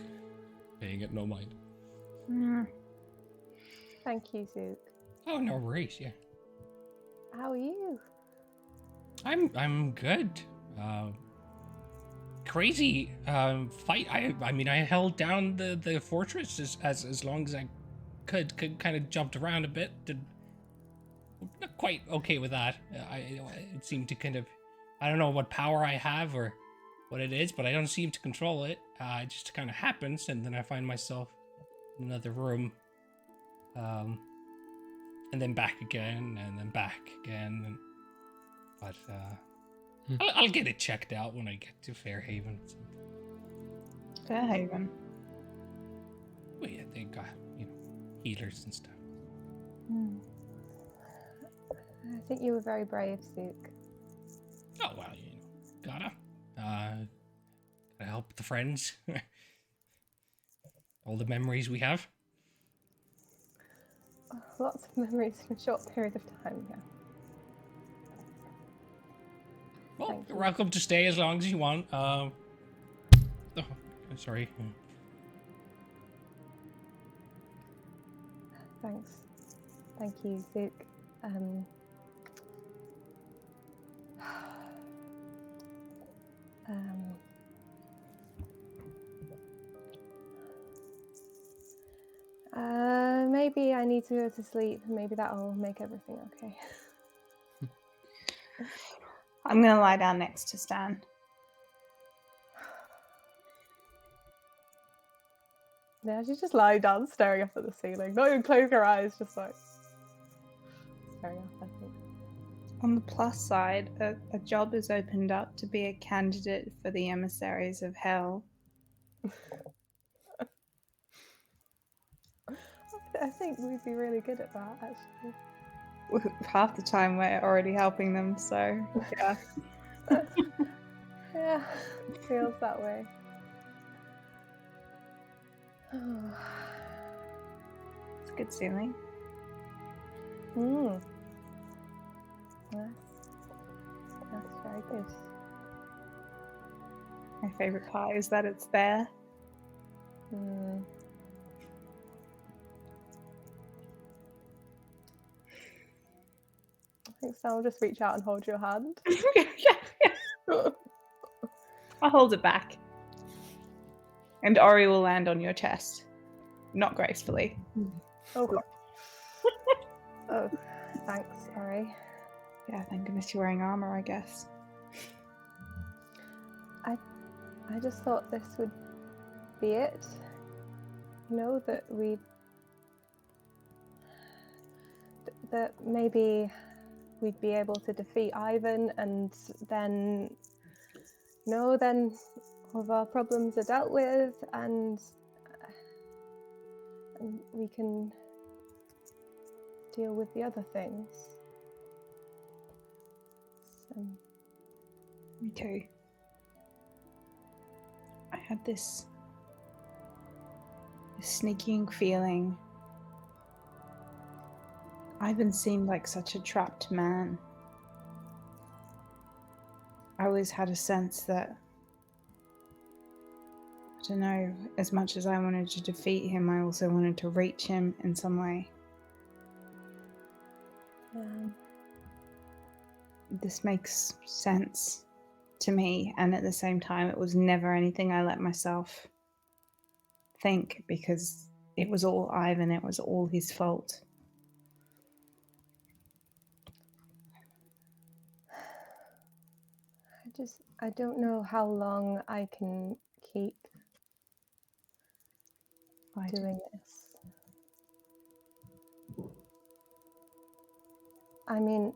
paying it no mind. Thank you, Zook. Oh, no worries. Yeah, How are you? I'm good. Crazy fight. I mean I held down the fortress as long as I could kind of jumped around a bit. Not quite okay with that. It seemed to kind of, I don't know what power I have or what it is, but I don't seem to control it. It just kind of happens, and then I find myself in another room, and then back again, and then back again. But I'll get it checked out when I get to Fairhaven. Fairhaven. Well, yeah, they got healers and stuff. I think you were very brave, Zook. Oh well, gotta help the friends. All the memories we have. Lots of memories in a short period of time, yeah. Well, you're welcome to stay as long as you want. Oh, sorry. Thanks. Thank you, Zook. Maybe I need to go to sleep. Maybe that'll make everything okay. I'm gonna lie down next to Stan. Yeah, she just lie down staring up at the ceiling. Not even close her eyes, just like staring up, I think. On the plus side, a job has opened up to be a candidate for the emissaries of hell. I think we'd be really good at that, actually. Half the time we're already helping them, so yeah. Yeah, feels that way. It's a good ceiling. That's very good. My favourite part is that it's there. I think Stan will just reach out and hold your hand. Yeah. I'll hold it back. And Ori will land on your chest. Not gracefully. Oh. Oh, thanks, Ori. Yeah, thank goodness you're wearing armor, I guess. I just thought this would be it. You know, that maybe we'd be able to defeat Ivan, and then then all of our problems are dealt with, and we can deal with the other things. So. Me too. I had this sneaking feeling. Ivan seemed like such a trapped man. I always had a sense that, I don't know, as much as I wanted to defeat him, I also wanted to reach him in some way. This makes sense to me, and at the same time, it was never anything I let myself think, because it was all Ivan, it was all his fault. I don't know how long I can keep doing this. I mean,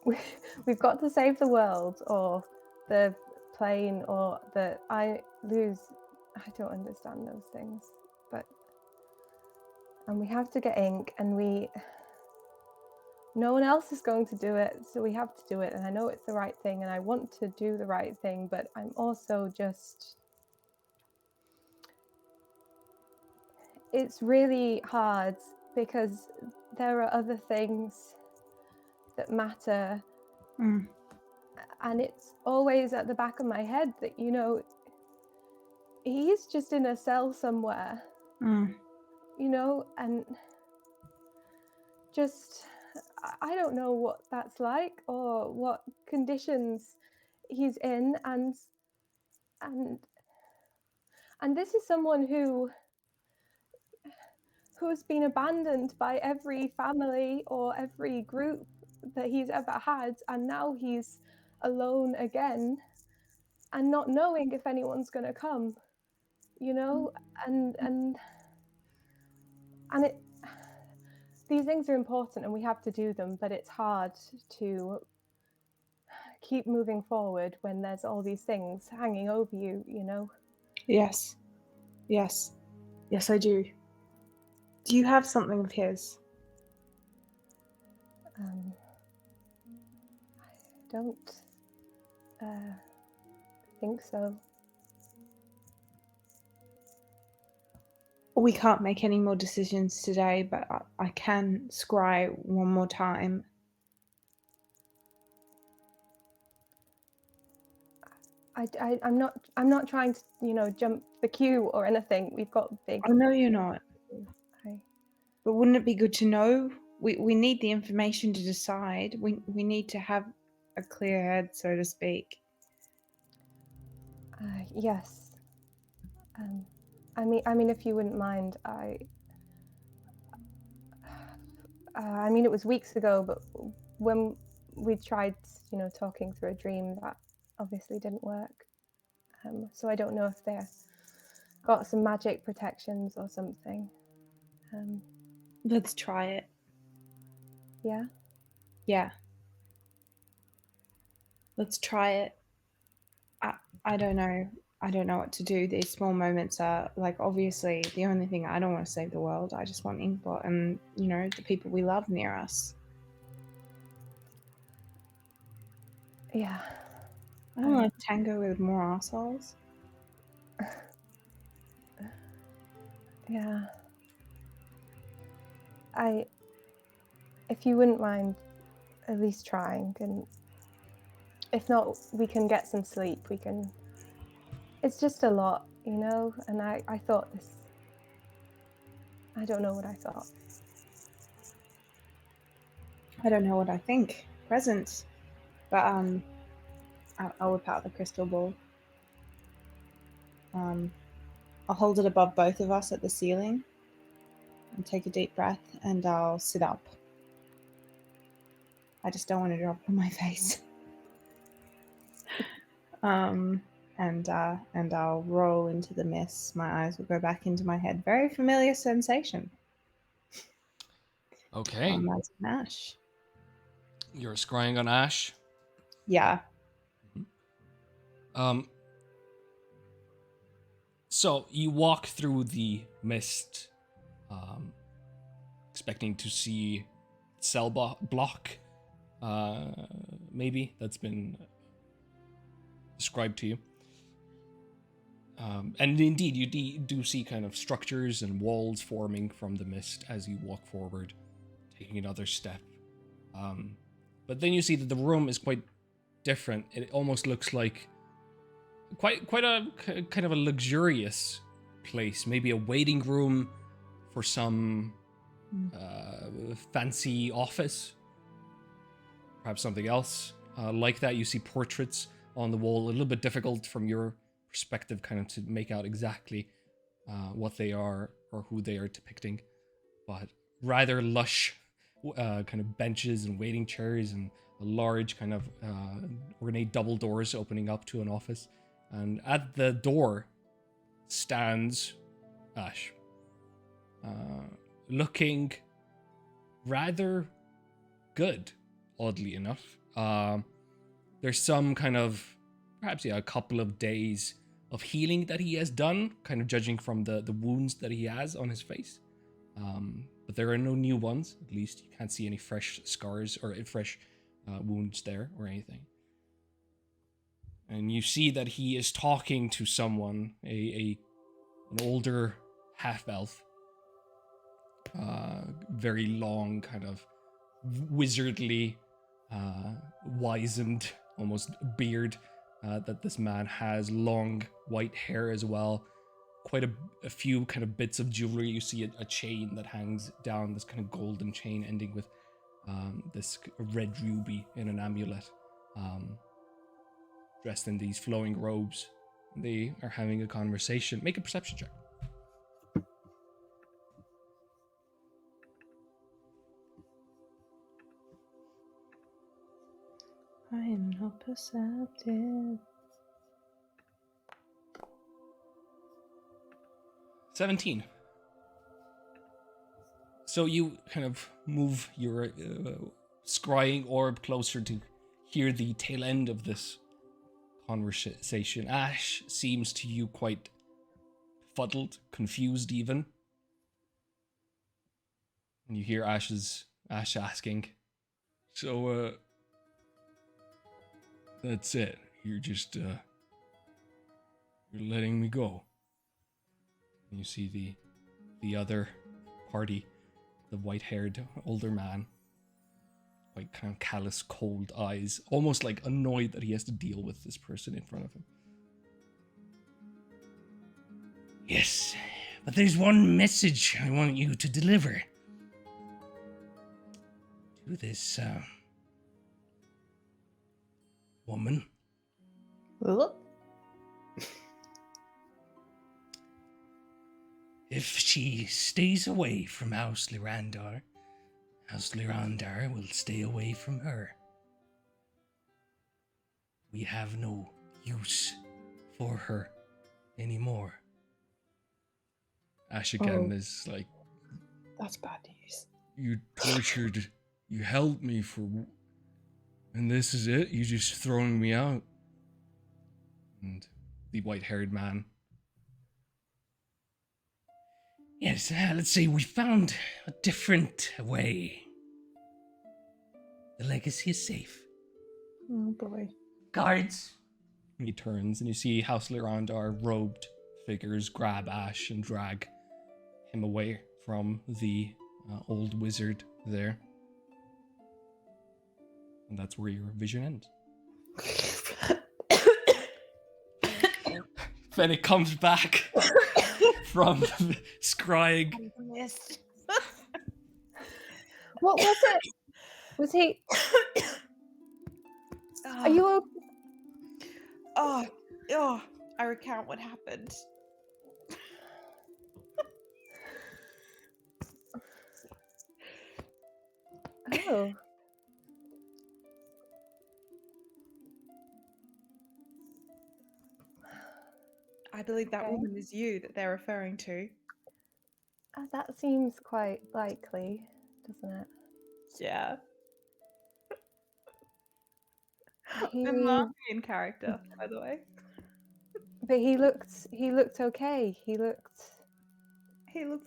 we've got to save the world, or the plane, or the I don't understand those things, and we have to get ink, and no one else is going to do it, so we have to do it. And I know it's the right thing, and I want to do the right thing, but I'm also just, it's really hard because there are other things that matter. And it's always at the back of my head that, he's just in a cell somewhere, and just, I don't know what that's like or what conditions he's in, and this is someone who's been abandoned by every family or every group that he's ever had, and now he's alone again and not knowing if anyone's going to come, and it, these things are important and we have to do them, but it's hard to keep moving forward when there's all these things hanging over you. Yes, I do. Do you have something of his? I don't think so. We can't make any more decisions today, but I can scry one more time. I'm not trying to, jump the queue or anything. We've got big. I know you're not. But wouldn't it be good to know? We need the information to decide. We need to have a clear head, so to speak. Yes. I mean, if you wouldn't mind, I mean, it was weeks ago, but when we tried, talking through a dream, that obviously didn't work. So I don't know if they've got some magic protections or something. Let's try it. Yeah? Yeah. Let's try it. I don't know. I don't know what to do. These small moments are, like, obviously the only thing. I don't want to save the world. I just want Inkbot and, the people we love near us. Yeah. I don't want to tango with more assholes. Yeah. If you wouldn't mind at least trying, and if not, we can get some sleep. It's just a lot, and I thought this, I don't know what I thought. I don't know what I think. Presents. But I'll whip out the crystal ball. I'll hold it above both of us at the ceiling and take a deep breath, and I'll sit up. I just don't want to drop on my face. And I'll roll into the mist. My eyes will go back into my head. Very familiar sensation. Okay. That's Ash. You're scrying on Ash? Yeah. So you walk through the mist, expecting to see cell block, maybe, that's been described to you. And indeed, you do see kind of structures and walls forming from the mist as you walk forward, taking another step. But then you see that the room is quite different. It almost looks like quite a kind of a luxurious place, maybe a waiting room for some fancy office, perhaps something else like that. You see portraits on the wall, a little bit difficult from your perspective kind of to make out exactly what they are or who they are depicting, but rather lush kind of benches and waiting chairs and a large kind of ornate double doors opening up to an office. And at the door stands Ash, looking rather good, oddly enough. There's some kind of, perhaps a couple of days of healing that he has done, kind of judging from the wounds that he has on his face. But there are no new ones, at least. You can't see any fresh scars or fresh wounds there or anything. And you see that he is talking to someone, an older half-elf. Very long, kind of wizardly, wizened, almost beard that this man has. Long white hair as well. Quite a few kind of bits of jewelry. You see a chain that hangs down, this kind of golden chain ending with this red ruby in an amulet. Dressed in these flowing robes. They are having a conversation. Make a perception check. I am not perceptive. 17. So you kind of move your scrying orb closer to hear the tail end of this conversation. Ash seems to you quite fuddled, confused even. And you hear Ash asking, so, that's it. You're just, you're letting me go. And you see the other party, the white-haired older man, quite kind of callous, cold eyes, almost like annoyed that he has to deal with this person in front of him. Yes, but there's one message I want you to deliver to this woman. If she stays away from House Lyrandar, House Lyrandar will stay away from her. We have no use for her anymore. Ash again is like, That's bad news. you tortured, you held me for, and this is it? You just throwing me out? And the white-haired man. Yes, let's say we found a different way. The legacy is safe. Oh boy. Guards! He turns and you see House Lyrandar robed figures grab Ash and drag him away from the old wizard there. And that's where your vision ends. Fennec comes back from scrying. What was it? Was he? Are you okay? Oh, I recount what happened. Oh. I believe that woman is you that they're referring to. That seems quite likely, doesn't it? Yeah. He, Laughing in character, by the way. but he looked okay. He looked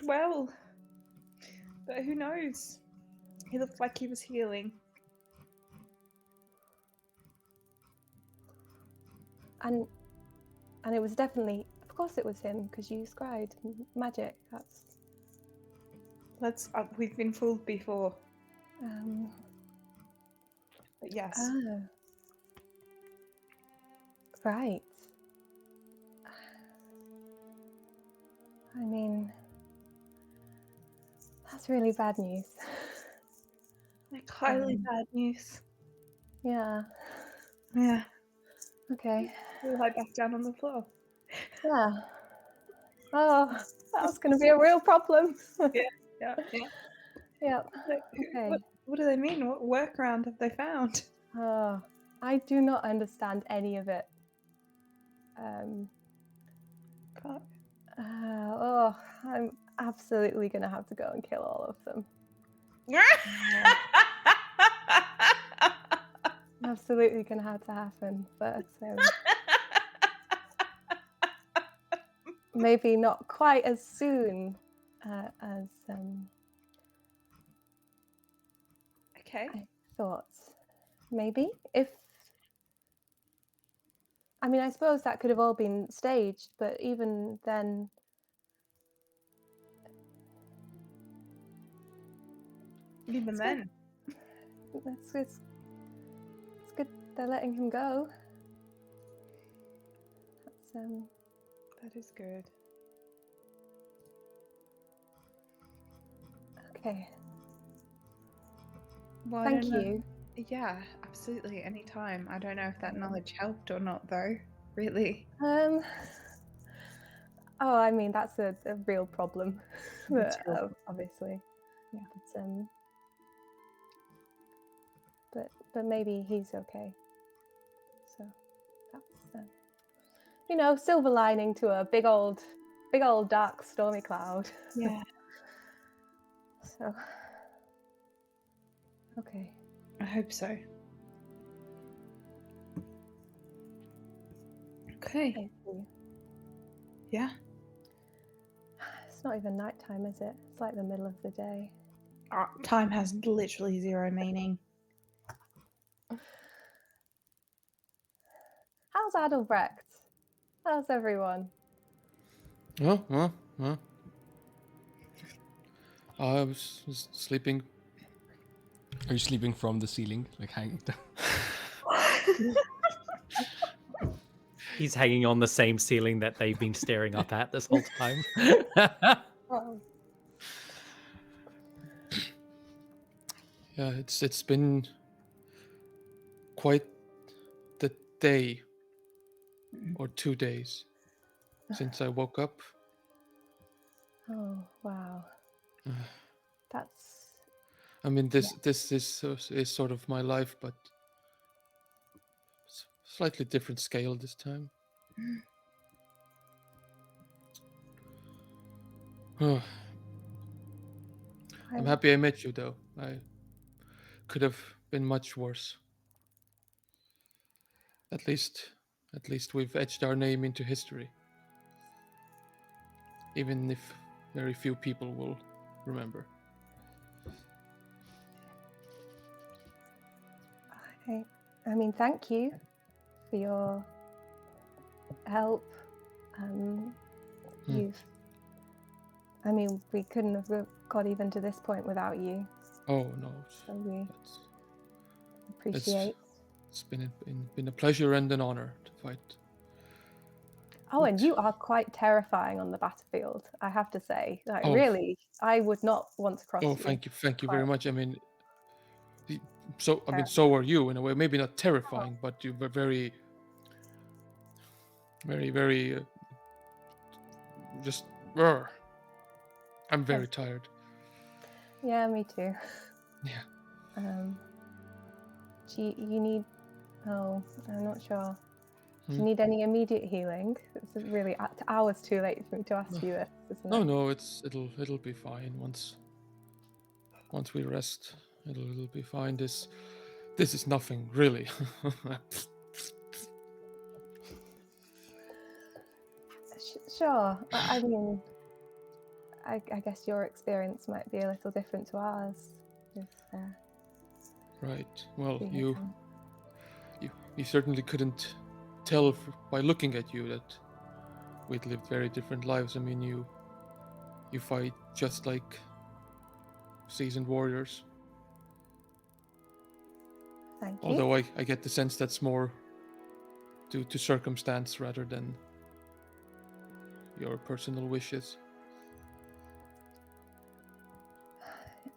well. But who knows? He looked like he was healing. And it was definitely, of course it was him, because you scried magic. We've been fooled before. But yes. Oh. Right. I mean, that's really bad news. Like highly bad news. Yeah. Yeah. Okay. We'll lie back down on the floor. Yeah. Oh, that was going to be a real problem. Yeah. Yeah. Okay. What do they mean? What workaround have they found? Oh, I do not understand any of it. I'm absolutely going to have to go and kill all of them. absolutely gonna have to happen, but maybe not quite as soon as Okay. I thought. Maybe I suppose that could have all been staged, but even then, Even it's then. it's good they're letting him go. That's That is good. okay. Well, Thank you. Yeah, absolutely. Anytime. I don't know if that knowledge helped or not, though. Really. Oh, that's a real problem. It's real. Obviously. Yeah. But maybe he's okay. So that's silver lining to a big old dark stormy cloud. Yeah. So okay. I hope so. Okay. Thank you. Yeah. It's not even nighttime, is it? It's like the middle of the day. Time has literally zero meaning. How's Adelbrecht? How's everyone? Huh? I was sleeping. Are you sleeping from the ceiling, like hanging down? He's hanging on the same ceiling that they've been staring up at this whole time. Oh. Yeah, it's been quite the day or 2 days since I woke up. Oh, wow. That's This is sort of my life, but slightly different scale this time. I'm happy I met you, though. I could have been much worse. At least we've etched our name into history, even if very few people will remember. thank you for your help. We couldn't have got even to this point without you. Oh no! So we appreciate. It's been a pleasure and an honor to fight. Oh, and you are quite terrifying on the battlefield, I have to say. Really, I would not want to cross you. Oh, thank you very much. So are you in a way. Maybe not terrifying, but you were very, very, very. Just. I'm very tired. Yeah, me too. Yeah. You need. Oh, I'm not sure. Do you Hmm? need any immediate healing? It's really hours too late for me to ask you this, isn't it? No, it'll be fine once we rest. It'll be fine. This is nothing really. Sure. I guess your experience might be a little different to ours. Right. Well, you certainly couldn't tell by looking at you that we'd lived very different lives. You fight just like seasoned warriors. Thank you. Although I get the sense that's more due to circumstance rather than your personal wishes.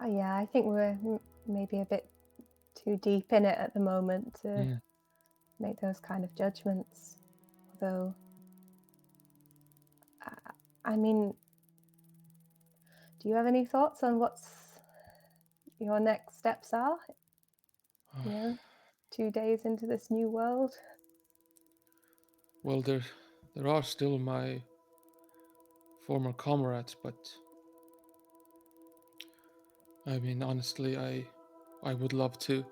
Yeah, I think we're maybe a bit too deep in it at the moment to make those kind of judgments. Although, do you have any thoughts on what's your next steps are? 2 days into this new world. Well, there are still my former comrades, but honestly, I would love to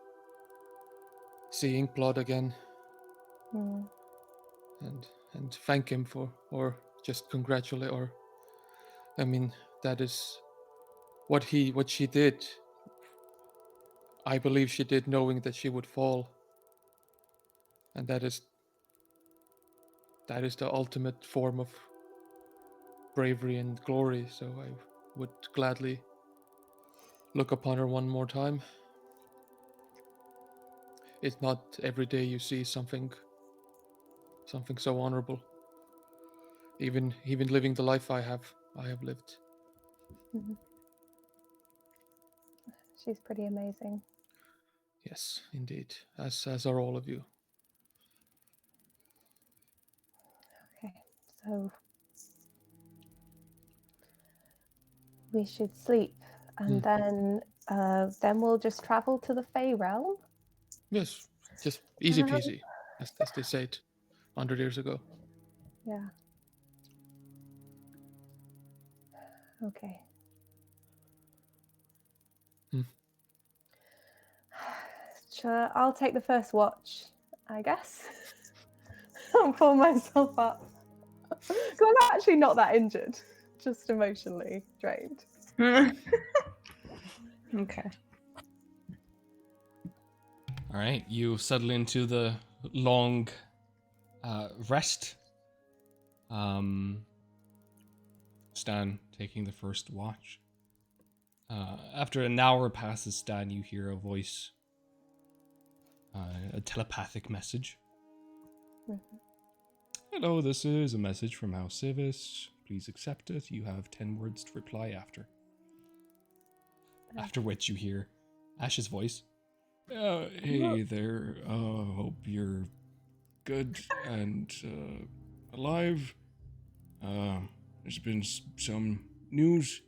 see Inkblot again Hmm. and thank him for, or just congratulate, or I mean, that is what she did. I believe she did, knowing that she would fall, and that is the ultimate form of bravery and glory. So I would gladly look upon her one more time. It's not every day you see something so honorable. Even living the life I have lived. Mhm. She's pretty amazing. Yes, indeed, as are all of you. Okay, so we should sleep, and then we'll just travel to the Fey realm. Yes, just easy peasy, as they said 100 years ago. Yeah. Okay. Sure, I'll take the first watch, I guess. I'll pull myself up. Because I'm actually not that injured, just emotionally drained. Okay. All right, you settle into the long rest. Stan taking the first watch. After an hour passes, Stan, you hear a voice, a telepathic message. Mm-hmm. Hello, this is a message from House Civis. Please accept it. You have 10 words to reply after. After which you hear Ash's voice. Hey there, hope you're good and alive. There's been some news,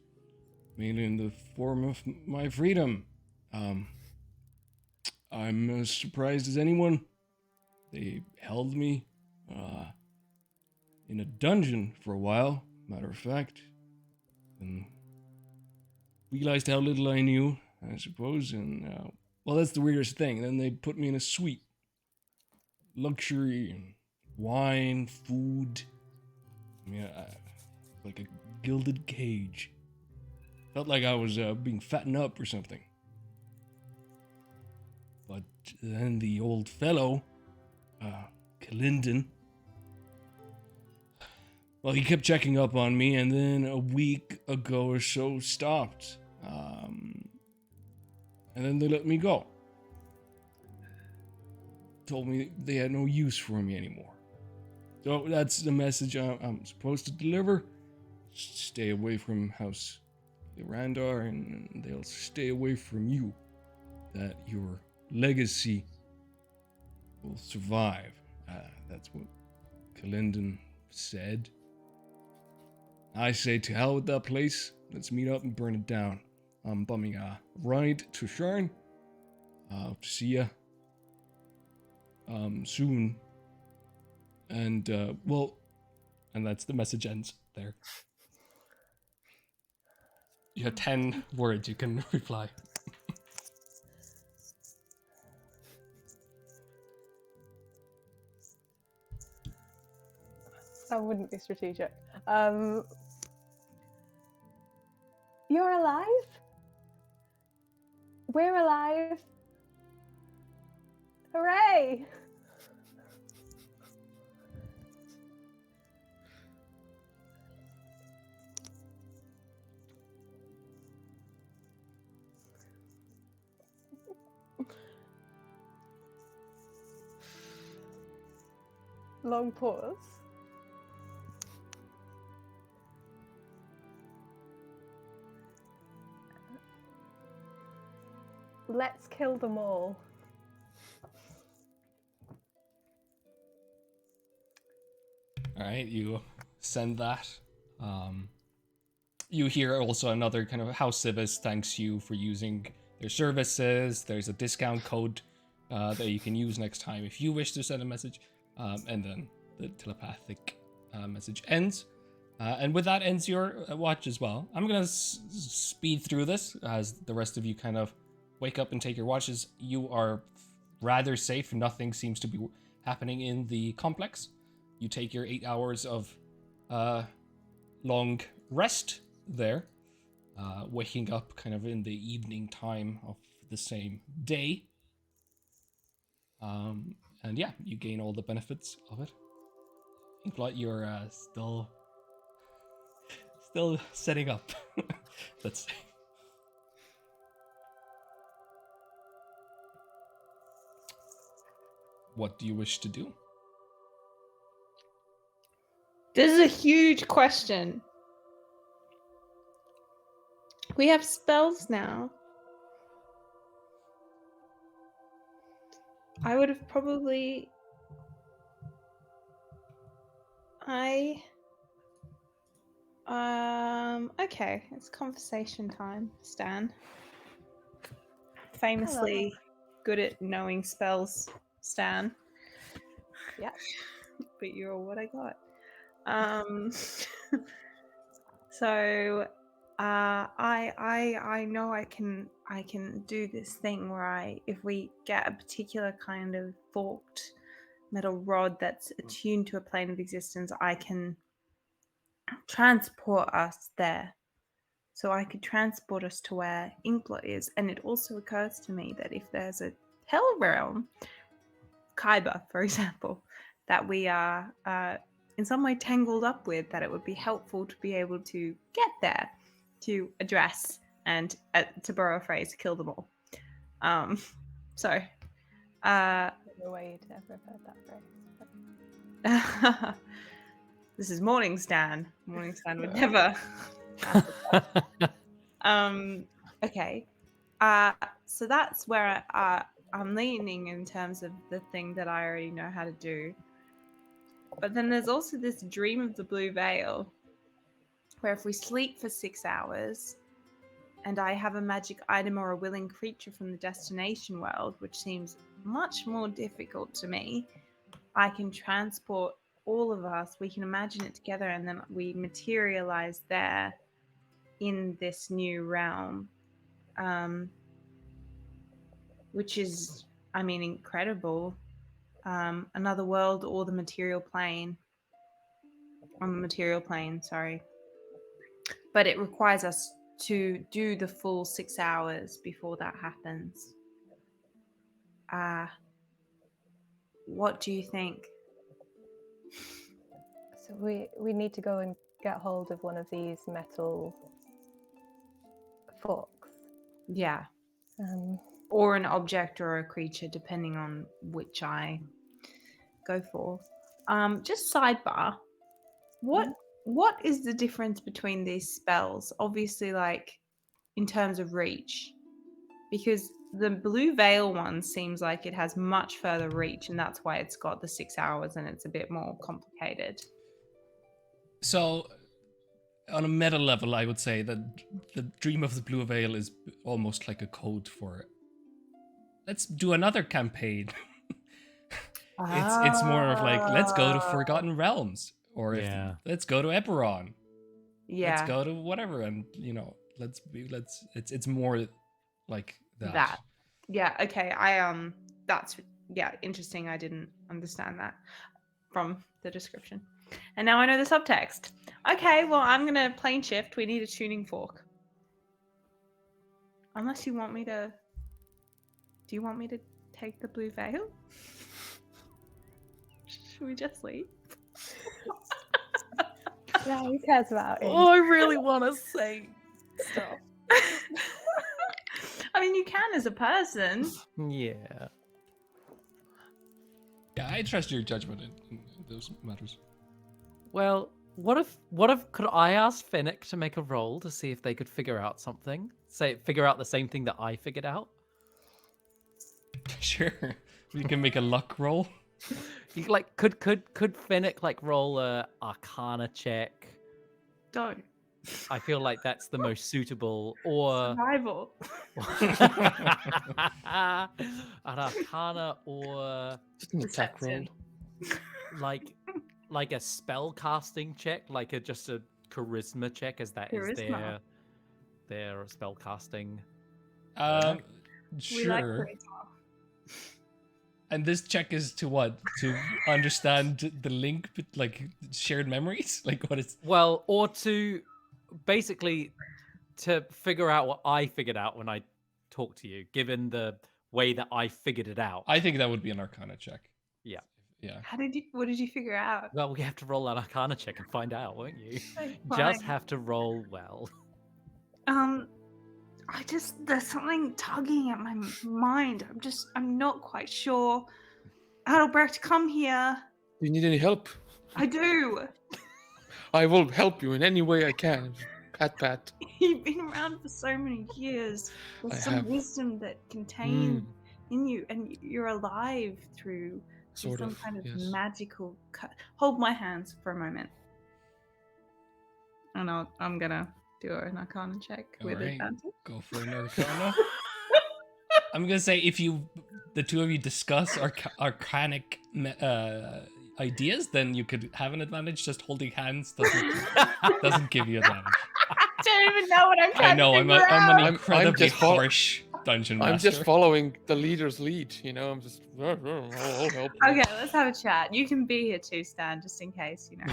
mainly in the form of my freedom. I'm as surprised as anyone. They held me in a dungeon for a while, matter of fact, and realized how little I knew, I suppose, and well, that's the weirdest thing. Then they put me in a suite. Luxury and wine, food. I mean, like a gilded cage. Felt like I was being fattened up or something. But then the old fellow, Kalindon, well, he kept checking up on me, and then a week ago or so stopped. And then they let me go. Told me they had no use for me anymore. So that's the message I'm supposed to deliver. Stay away from House Randar, and they'll stay away from you. That your legacy will survive. That's what Kalindon said. I say to hell with that place. Let's meet up and burn it down. I'm bumming a ride to Sharn. To see ya soon. And well, and that's the message ends there. You have 10 words you can reply. That wouldn't be strategic. You're alive? We're alive. Hooray! Long pause. Let's kill them all. All right, you send that. You hear also another kind of House Civis thanks you for using their services. There's a discount code that you can use next time if you wish to send a message. And then the telepathic message ends. And with that ends your watch as well. I'm going to speed through this as the rest of you kind of wake up and take your watches. You are rather safe. Nothing seems to be happening in the complex. You take your 8 hours of long rest there, waking up kind of in the evening time of the same day. And yeah, you gain all the benefits of it. Inkblot, you're still setting up. Let's say. What do you wish to do? This is a huge question. We have spells now. I would have probably... Okay, it's conversation time, Stan. Famously good at knowing spells, Stan. Yeah. But you're what I got. So I know I can do this thing where if we get a particular kind of forked metal rod that's attuned to a plane of existence, I can transport us there. So I could transport us to where Inkblot is. And it also occurs to me that if there's a hell realm, Kaiba, for example, that we are in some way tangled up with, that it would be helpful to be able to get there to address and, to borrow a phrase, kill them all. So, I don't know why you'd ever heard that phrase. This is Morning Stan. Morning Stan would never. Okay. So that's where I'm leaning in terms of the thing that I already know how to do. But then there's also this dream of the blue veil, where if we sleep for 6 hours and I have a magic item or a willing creature from the destination world, which seems much more difficult to me, I can transport all of us. We can imagine it together, and then we materialize there in this new realm, which is, I mean, incredible. Another world or the material plane. On the material plane, sorry. But it requires us to do the full 6 hours before that happens. What do you think? So we need to go and get hold of one of these metal forks. Yeah. Or an object or a creature, depending on which I go for. Just sidebar. What is the difference between these spells? Obviously, like, in terms of reach. Because the blue veil one seems like it has much further reach, and that's why it's got the 6 hours and it's a bit more complicated. So, on a meta level, I would say that the dream of the blue veil is almost like a code for, let's do another campaign. It's more of like, let's go to Forgotten Realms, or let's go to Eberron. Yeah. Let's go to whatever, and it's more like that. Yeah, okay. That's interesting. I didn't understand that from the description. And now I know the subtext. Okay, well, I'm going to plane shift. We need a tuning fork. Unless you want me to... Do you want me to take the blue veil? Should we just leave? Yeah, who cares about it? Oh, I really want to say stuff. I mean, you can as a person. Yeah. Yeah, I trust your judgment in those matters. Well, what if could I ask Fennec to make a roll to see if they could figure out something? Figure out the same thing that I figured out? Sure. You can make a luck roll. You like could Fennec like roll a Arcana check? Don't. I feel like that's the most suitable, or survival. An Arcana, or just an attack roll. Like a spell casting check, like just a charisma check, as that is their spell casting. Sure. And this check is to what? To understand the link, like shared memories? Like what is... Well, or to basically to figure out what I figured out when I talked to you, given the way that I figured it out. I think that would be an Arcana check. Yeah. Yeah. What did you figure out? Well, we have to roll an Arcana check and find out, won't you? Fine. Just have to roll well. There's something tugging at my mind. I'm not quite sure. Adalbrecht, come here. Do you need any help? I do. I will help you in any way I can. Pat. You've been around for so many years. There's some wisdom that contained in you, and you're alive through some kind of magical hold my hands for a moment. And I'm gonna do an Arcana check with advantage. Go for an Arcana. I'm gonna say if the two of you discuss arcanic ideas, then you could have an advantage. Just holding hands doesn't give you advantage. I don't even know what I'm trying I know, to figure I'm an out. incredibly harsh dungeon master. I'm just following the leader's lead, you know. I'm just. I'll help you. Okay, let's have a chat. You can be here too, Stan, just in case, you know.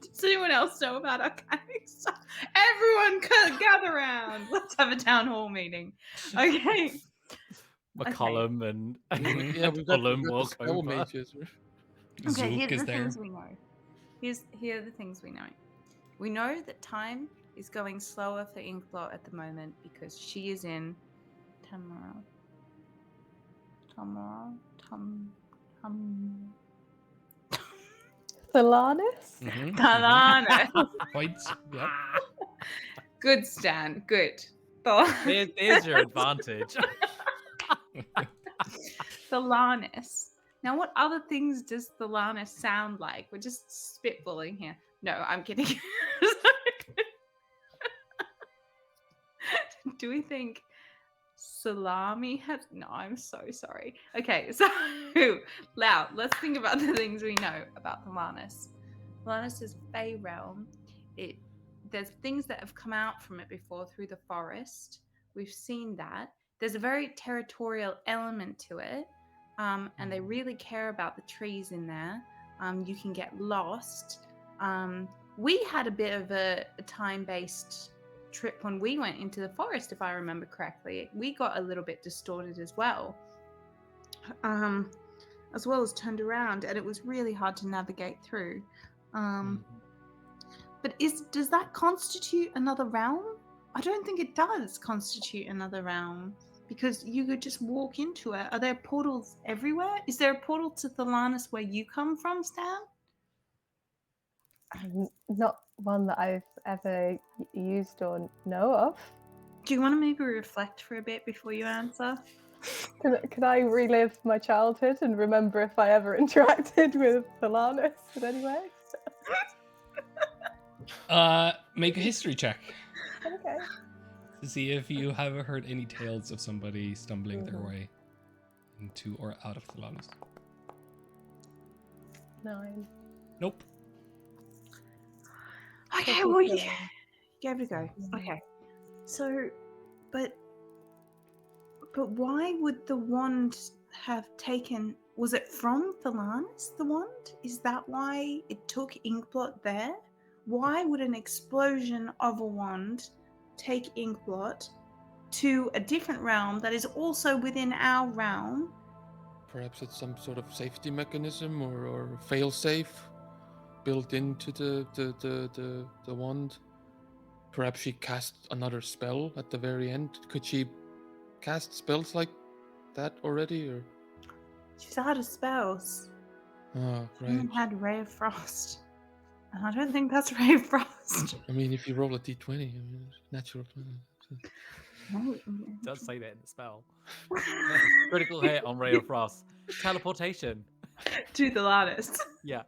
Does anyone else know about arcanic stuff? Everyone gather around. Let's have a town hall meeting. Okay. McCollum and yeah, we've got walk spell over. mages. Okay, Zook here's is the there. things we know. Here are the things we know. We know that time is going slower for Inkblot at the moment because she is in Tamaral. Thalanis? Thalanis. Quite, yeah. Good, Stan. Good. There's your advantage. Thalanis. Now, what other things does Thalanis sound like? We're just spitballing here. No, I'm kidding. Do we think salami has... No, I'm so sorry. Okay, so Lau, let's think about the things we know about Thalanis. Thalanis is a Fey realm. There's things that have come out from it before through the forest. We've seen that. There's a very territorial element to it, and they really care about the trees in there. You can get lost. We had a bit of a time-based trip when we went into the forest, if I remember correctly. We got a little bit distorted as well as turned around, and it was really hard to navigate through. But does that constitute another realm? I don't think it does constitute another realm, because you could just walk into it. Are there portals everywhere? Is there a portal to Thalanis where you come from, Stan? Not one that I've ever used or know of. Do you want to maybe reflect for a bit before you answer? Can I relive my childhood and remember if I ever interacted with Thalanis in any way? Make a history check. Okay. To see if you have heard any tales of somebody stumbling their way into or out of Thalanis. 9. Nope. Okay, well, you gave it a go. Okay. So, but why would the wand have taken... Was it from Thalanis, the wand? Is that why it took Inkblot there? Why would an explosion of a wand take Inkblot to a different realm that is also within our realm? Perhaps it's some sort of safety mechanism or fail-safe built into the wand. Perhaps she cast another spell at the very end. Could she cast spells like that already, or? She's out of spells. Oh, right. Someone had Ray of Frost. And I don't think that's Ray of Frost. I mean, if you roll a d20, I mean, it's natural 20. It does say that in the spell. Critical hit on Ray of Frost. Teleportation. To Thalanis. Yeah.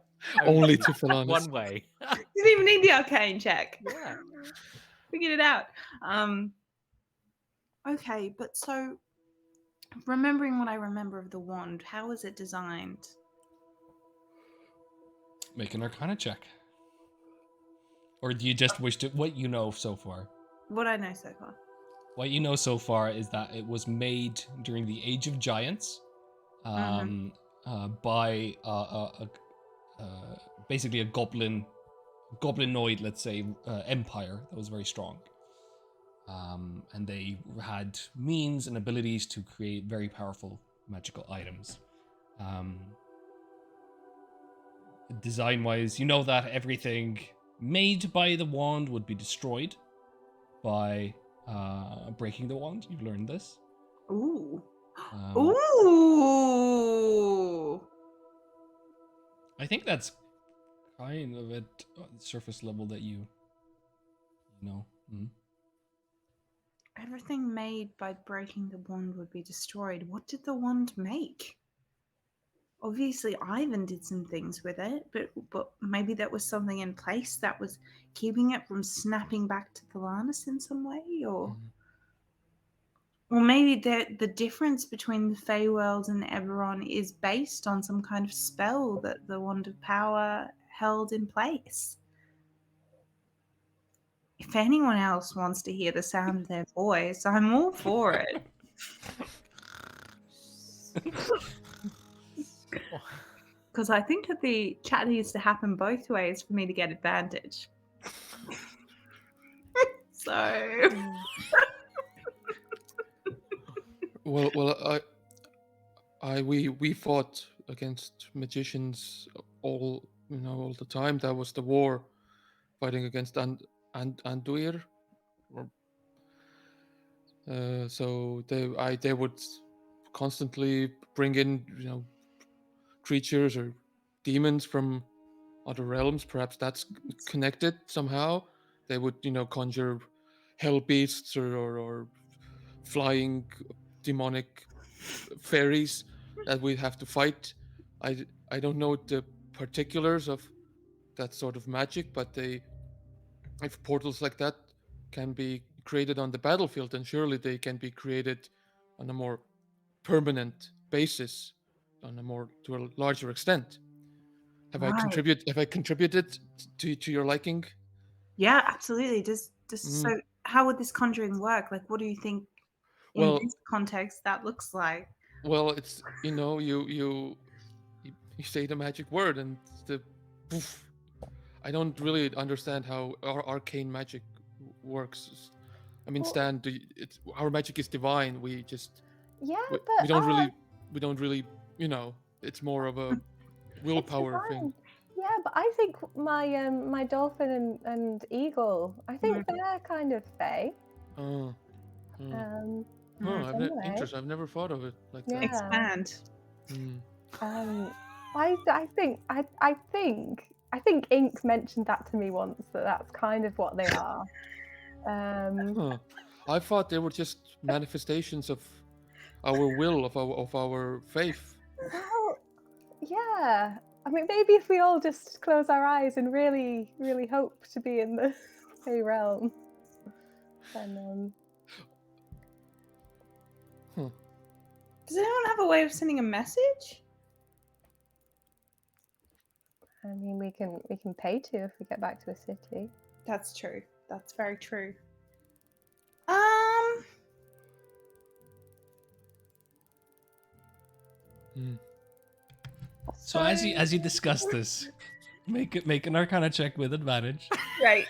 Only to Thalanis. One way. You didn't even need the arcane check. Yeah. Figured it out. Okay, but so remembering what I remember of the wand, how was it designed? Make an Arcana check. Or do you just wish to... What you know so far? What I know so far. What you know so far is that it was made during the Age of Giants, by basically a goblinoid, let's say, empire that was very strong. And they had means and abilities to create very powerful magical items. Design-wise, you know that everything made by the wand would be destroyed by breaking the wand. You've learned this. Ooh. Ooh. I think that's kind of at surface level that you know. Everything made by breaking the wand would be destroyed. What did the wand make? Obviously, Ivan did some things with it, but maybe that was something in place that was keeping it from snapping back to Thalanis in some way, or maybe the difference between the Feywild and Eberron is based on some kind of spell that the Wand of Power held in place. If anyone else wants to hear the sound of their voice, I'm all for it. Because I think that the chat needs to happen both ways for me to get advantage. So... Well, we fought against magicians all the time. That was the war, fighting against Anduir. So they would constantly bring in creatures or demons from other realms. Perhaps that's connected somehow. They would conjure hell beasts or flying demonic fairies that we have to fight. I don't know the particulars of that sort of magic, but if portals like that can be created on the battlefield, then surely they can be created on a more permanent basis, to a larger extent. Have I contributed to your liking? Yeah, absolutely. So how would this conjuring work? Like, what do you think in this context that looks like? Well, it's you say the magic word and the poof. I don't really understand how our arcane magic works. I mean, Stan, our magic is divine. We just we don't really it's more of a willpower thing. Yeah, but I think my dolphin and eagle, I think they're kind of fey. Interesting. I've never thought of it like that. Expand. I think Ink mentioned that to me once, that's kind of what they are. I thought they were just manifestations of our will, of our faith. Well, yeah. I mean, maybe if we all just close our eyes and really, really hope to be in the Fey realm, then. Does anyone have a way of sending a message? I mean, we can pay to if we get back to a city. That's true. That's very true. So as you discuss this, make an Arcana check with advantage. Right.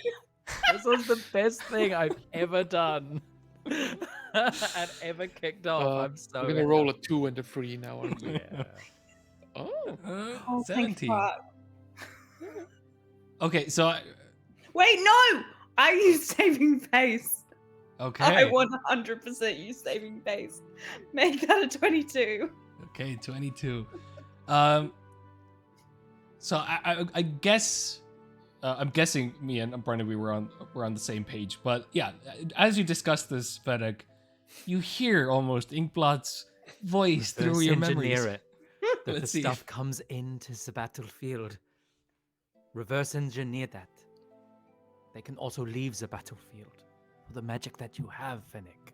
This was the best thing I've ever done and ever kicked off. We're gonna roll a 2 and a 3 now, aren't we? Yeah. 17. Okay, so wait, no! I use saving face. Okay. I 100% use saving face. Make that a 22. Okay, 22. So I guess I'm guessing me and Barnaby were on the same page, but yeah, as you discuss this, Fennec, you hear almost Inkblot's voice through your memories. It. That the stuff comes into the battlefield. Reverse engineer that. They can also leave the battlefield for the magic that you have, Fennec.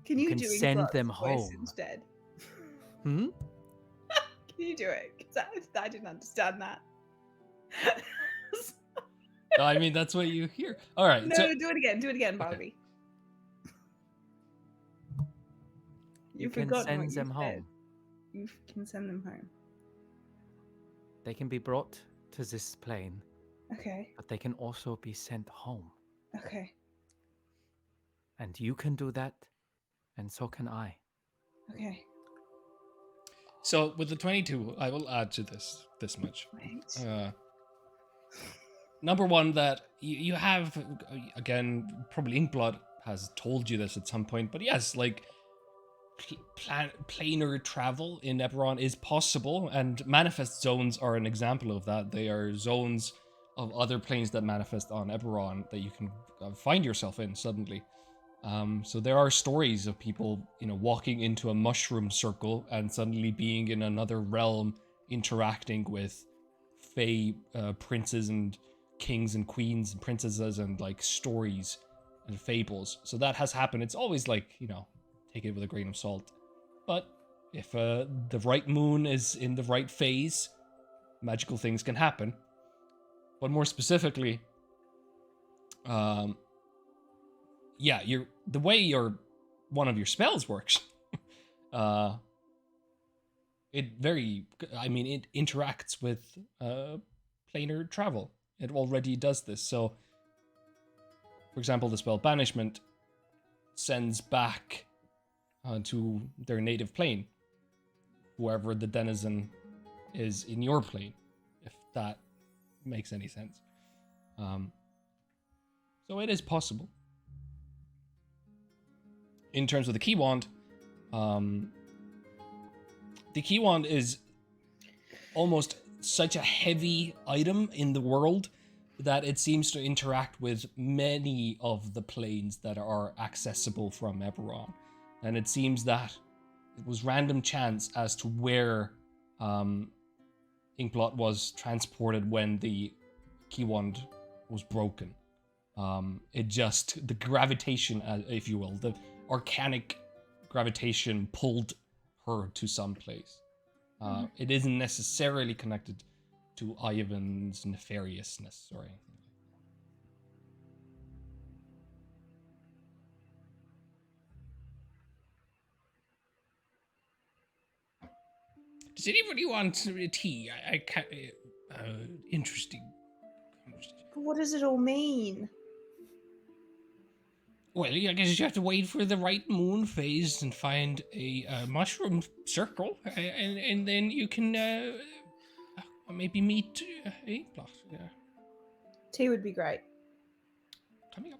Can you send them home instead? Can you do it? Because I didn't understand that. I mean, that's what you hear. All right. No, do it again. Do it again, Bobby. Okay. You can send them home. you can send them home. They can be brought to this plane, Okay. but they can also be sent home. Okay. And you can do that, and so can I. Okay. So with the 22, I will add to this much. Right. Number one, that you have, again, probably Inkblood has told you this at some point, but yes, like, planar travel in Eberron is possible, and manifest zones are an example of that. They are zones of other planes that manifest on Eberron that you can find yourself in suddenly. So there are stories of people, walking into a mushroom circle and suddenly being in another realm, interacting with fae princes and kings and queens and princesses and like stories and fables. So that has happened. It's always like, take it with a grain of salt. But if the right moon is in the right phase, magical things can happen. But more specifically, the way one of your spells works, it interacts with planar travel. It already does this. So, for example, the spell Banishment sends back to their native plane whoever the denizen is in your plane, if that makes any sense. So it is possible. In terms of the key wand, the key wand is almost such a heavy item in the world that it seems to interact with many of the planes that are accessible from Eberron. And it seems that it was random chance as to where Inkblot was transported when the key wand was broken. The gravitation, if you will, the arcanic gravitation pulled her to some place. It isn't necessarily connected to Ivan's nefariousness or anything. Does anybody want tea? I can't. Interesting. What does it all mean? Well, I guess you have to wait for the right moon phase and find a mushroom circle, and then you can maybe meet Inkblot. Tea would be great. Coming up.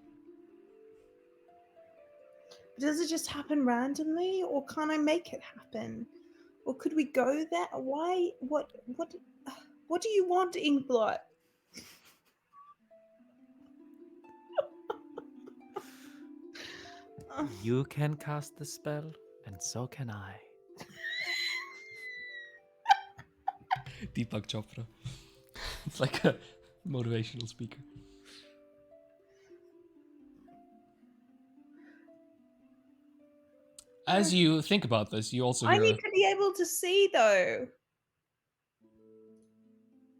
Does it just happen randomly, or can I make it happen? Or could we go there? Why? What do you want, Inkblot? You can cast the spell, and so can I. Deepak Chopra. It's like a motivational speaker. As you think about this, you also hear... I need to be able to see, though.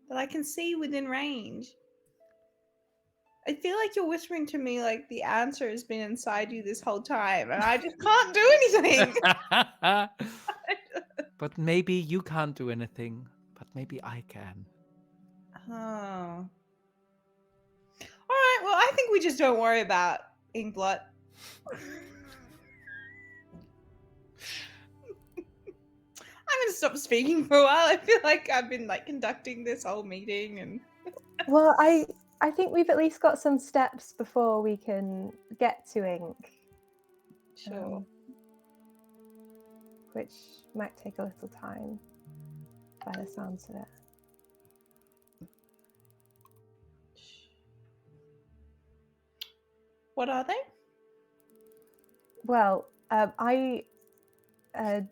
That I can see within range. I feel like you're whispering to me like the answer has been inside you this whole time, and I just can't do anything. But maybe you can't do anything, but maybe I can. Oh. All right, well, I think we just don't worry about Inkblot. I'm gonna stop speaking for a while. I feel like I've been like conducting this whole meeting and Well, I think we've at least got some steps before we can get to Ink. Sure. Which might take a little time by the sounds of it. What are they? Well, I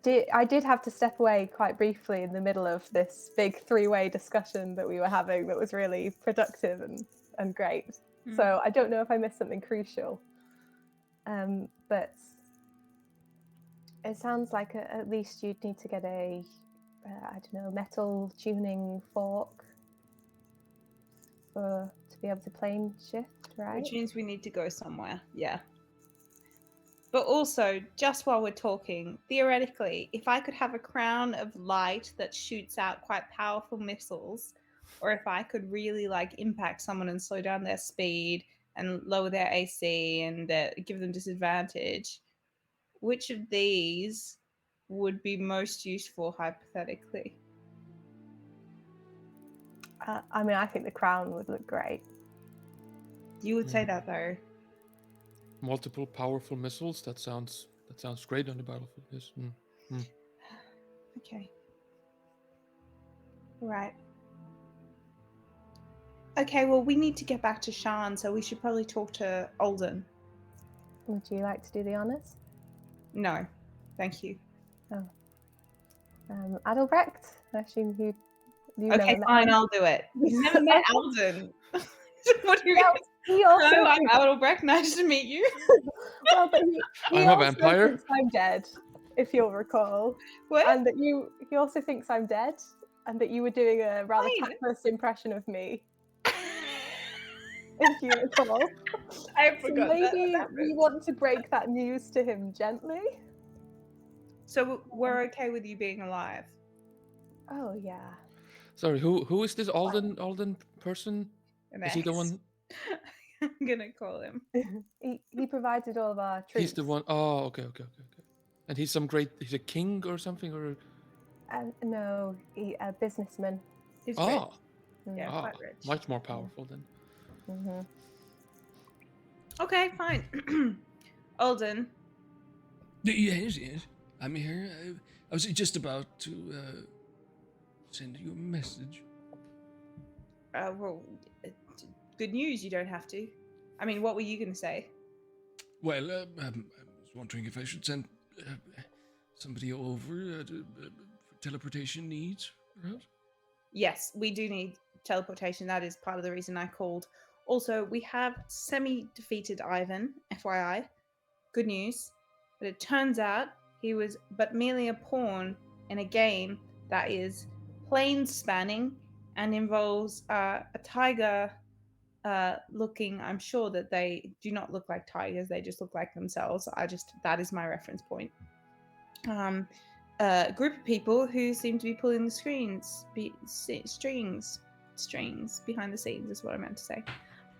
did have to step away quite briefly in the middle of this big three-way discussion that we were having that was really productive and great. Mm. So I don't know if I missed something crucial. But it sounds like at least you'd need to get a, metal tuning fork to be able to plane shift, right? Which means we need to go somewhere, yeah. But also, just while we're talking, theoretically, if I could have a crown of light that shoots out quite powerful missiles, or if I could really like impact someone and slow down their speed and lower their AC and give them disadvantage, which of these would be most useful hypothetically? I mean, I think the crown would look great. You would say that though. Multiple powerful missiles. That sounds great on the battlefield. Yes. Okay. Right. Okay, well, we need to get back to Shan, so we should probably talk to Alden. Would you like to do the honors? No, thank you. Oh. Adelbrecht? I assume you Okay, never fine, met him. I'll do it. You've never met Alden. What do you He also Hello, I'm Adelbrecht. Nice to meet you. well, but he I'm a also vampire. thinks I'm dead, if you'll recall. What? And that he also thinks I'm dead, and that you were doing a rather Fine. tactless impression of me, if you recall. I So forgot maybe that we want to break that news to him gently. So we're okay with you being alive? Oh yeah. Sorry, who is this Alden person? An Is he the X. one? I'm gonna call him. He provided all of our troops. He's the one. Oh, okay. And he's a king or something, or No, a businessman. He's rich. Mm. Yeah, quite rich. much more powerful then. Mm-hmm. Okay, fine. Alden. Yes, I'm here. I was just about to send you a message. Well, good news. You don't have to. I mean, what were you going to say? Well, I was wondering if I should send somebody over for teleportation needs, perhaps? Yes, we do need teleportation. That is part of the reason I called. Also, we have semi-defeated Ivan, FYI. Good news. But it turns out he was but merely a pawn in a game that is plane spanning and involves a tiger looking. I'm sure that they do not look like tigers, they just look like themselves. That is my reference point. A group of people who seem to be pulling the strings behind the scenes is what I meant to say.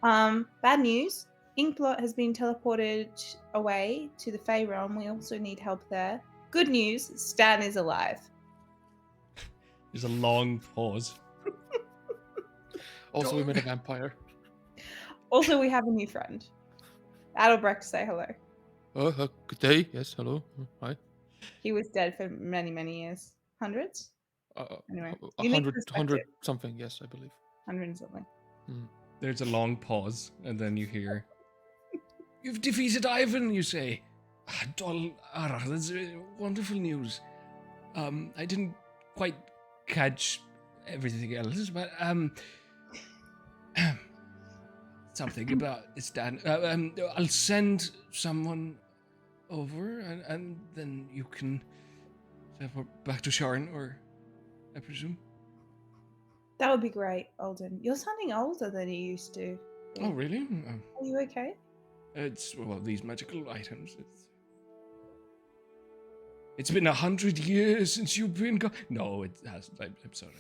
Bad news. Inkblot has been teleported away to the Fey realm. We also need help there. Good news, Stan is alive. There's a long pause. Also, we met a vampire. Also, we have a new friend. Adelbrecht, say hello. Oh, good day. Yes, hello. Hi. He was dead for many, many years. Hundreds? Anyway. 100 something, yes, I believe. 100 and something. There's a long pause, and then you hear, "You've defeated Ivan," you say. That's wonderful news. I didn't quite catch everything else, but something about Stan. I'll send someone over, and then you can teleport back to Sharon, or I presume. That would be great, Alden. You're sounding older than you used to. Oh, really? Are you okay? It's, well, these magical items. It's been 100 years since you've been gone. No, it hasn't. I'm sorry.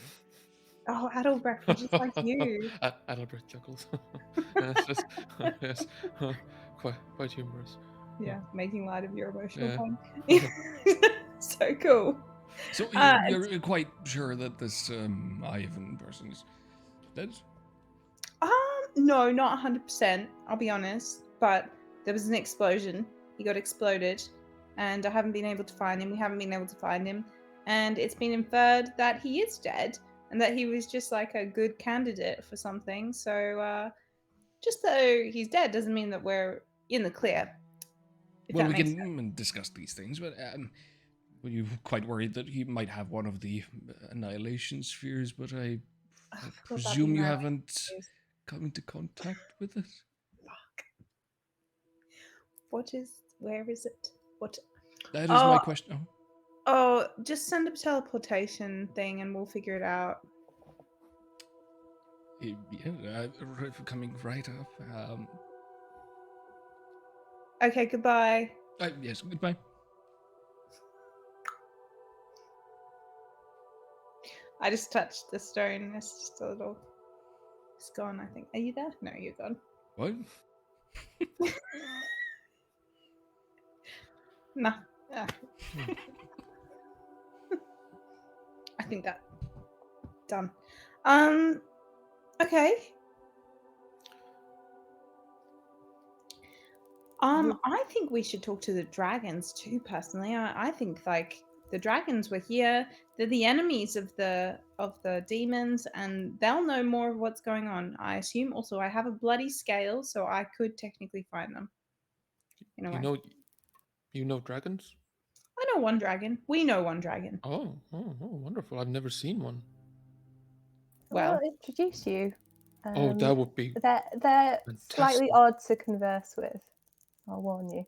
Oh, Adelbrecht, we're just like you. Adelbrecht chuckles. yes, quite humorous. Yeah, making light of your emotional pain. So cool. So you're quite sure that this Ivan person is dead? No, not 100%. I'll be honest. But there was an explosion. He got exploded, and I haven't been able to find him. We haven't been able to find him, and it's been inferred that he is dead, and that he was just like a good candidate for something. So, just though he's dead doesn't mean that we're in the clear. Well, we can discuss these things, but were you quite worried that he might have one of the annihilation spheres? But I presume you haven't come into contact with it? Fuck. Where is it? What? That is my question. Oh, just send a teleportation thing and we'll figure it out. Yeah, coming right up. Okay, goodbye. Yes, goodbye. I just touched the stone. It's just a little. It's gone, I think. Are you there? No, you're gone. What? No. I think that done. Okay. I think we should talk to the dragons too. Personally, I think like the dragons were here. They're the enemies of the demons, and they'll know more of what's going on. I assume. Also, I have a bloody scale, so I could technically find them. In a way. You know dragons? I know one dragon. We know one dragon. Oh, wonderful! I've never seen one. Well, I'll introduce you. That would be. They're fantastic. slightly odd to converse with. I'll warn you.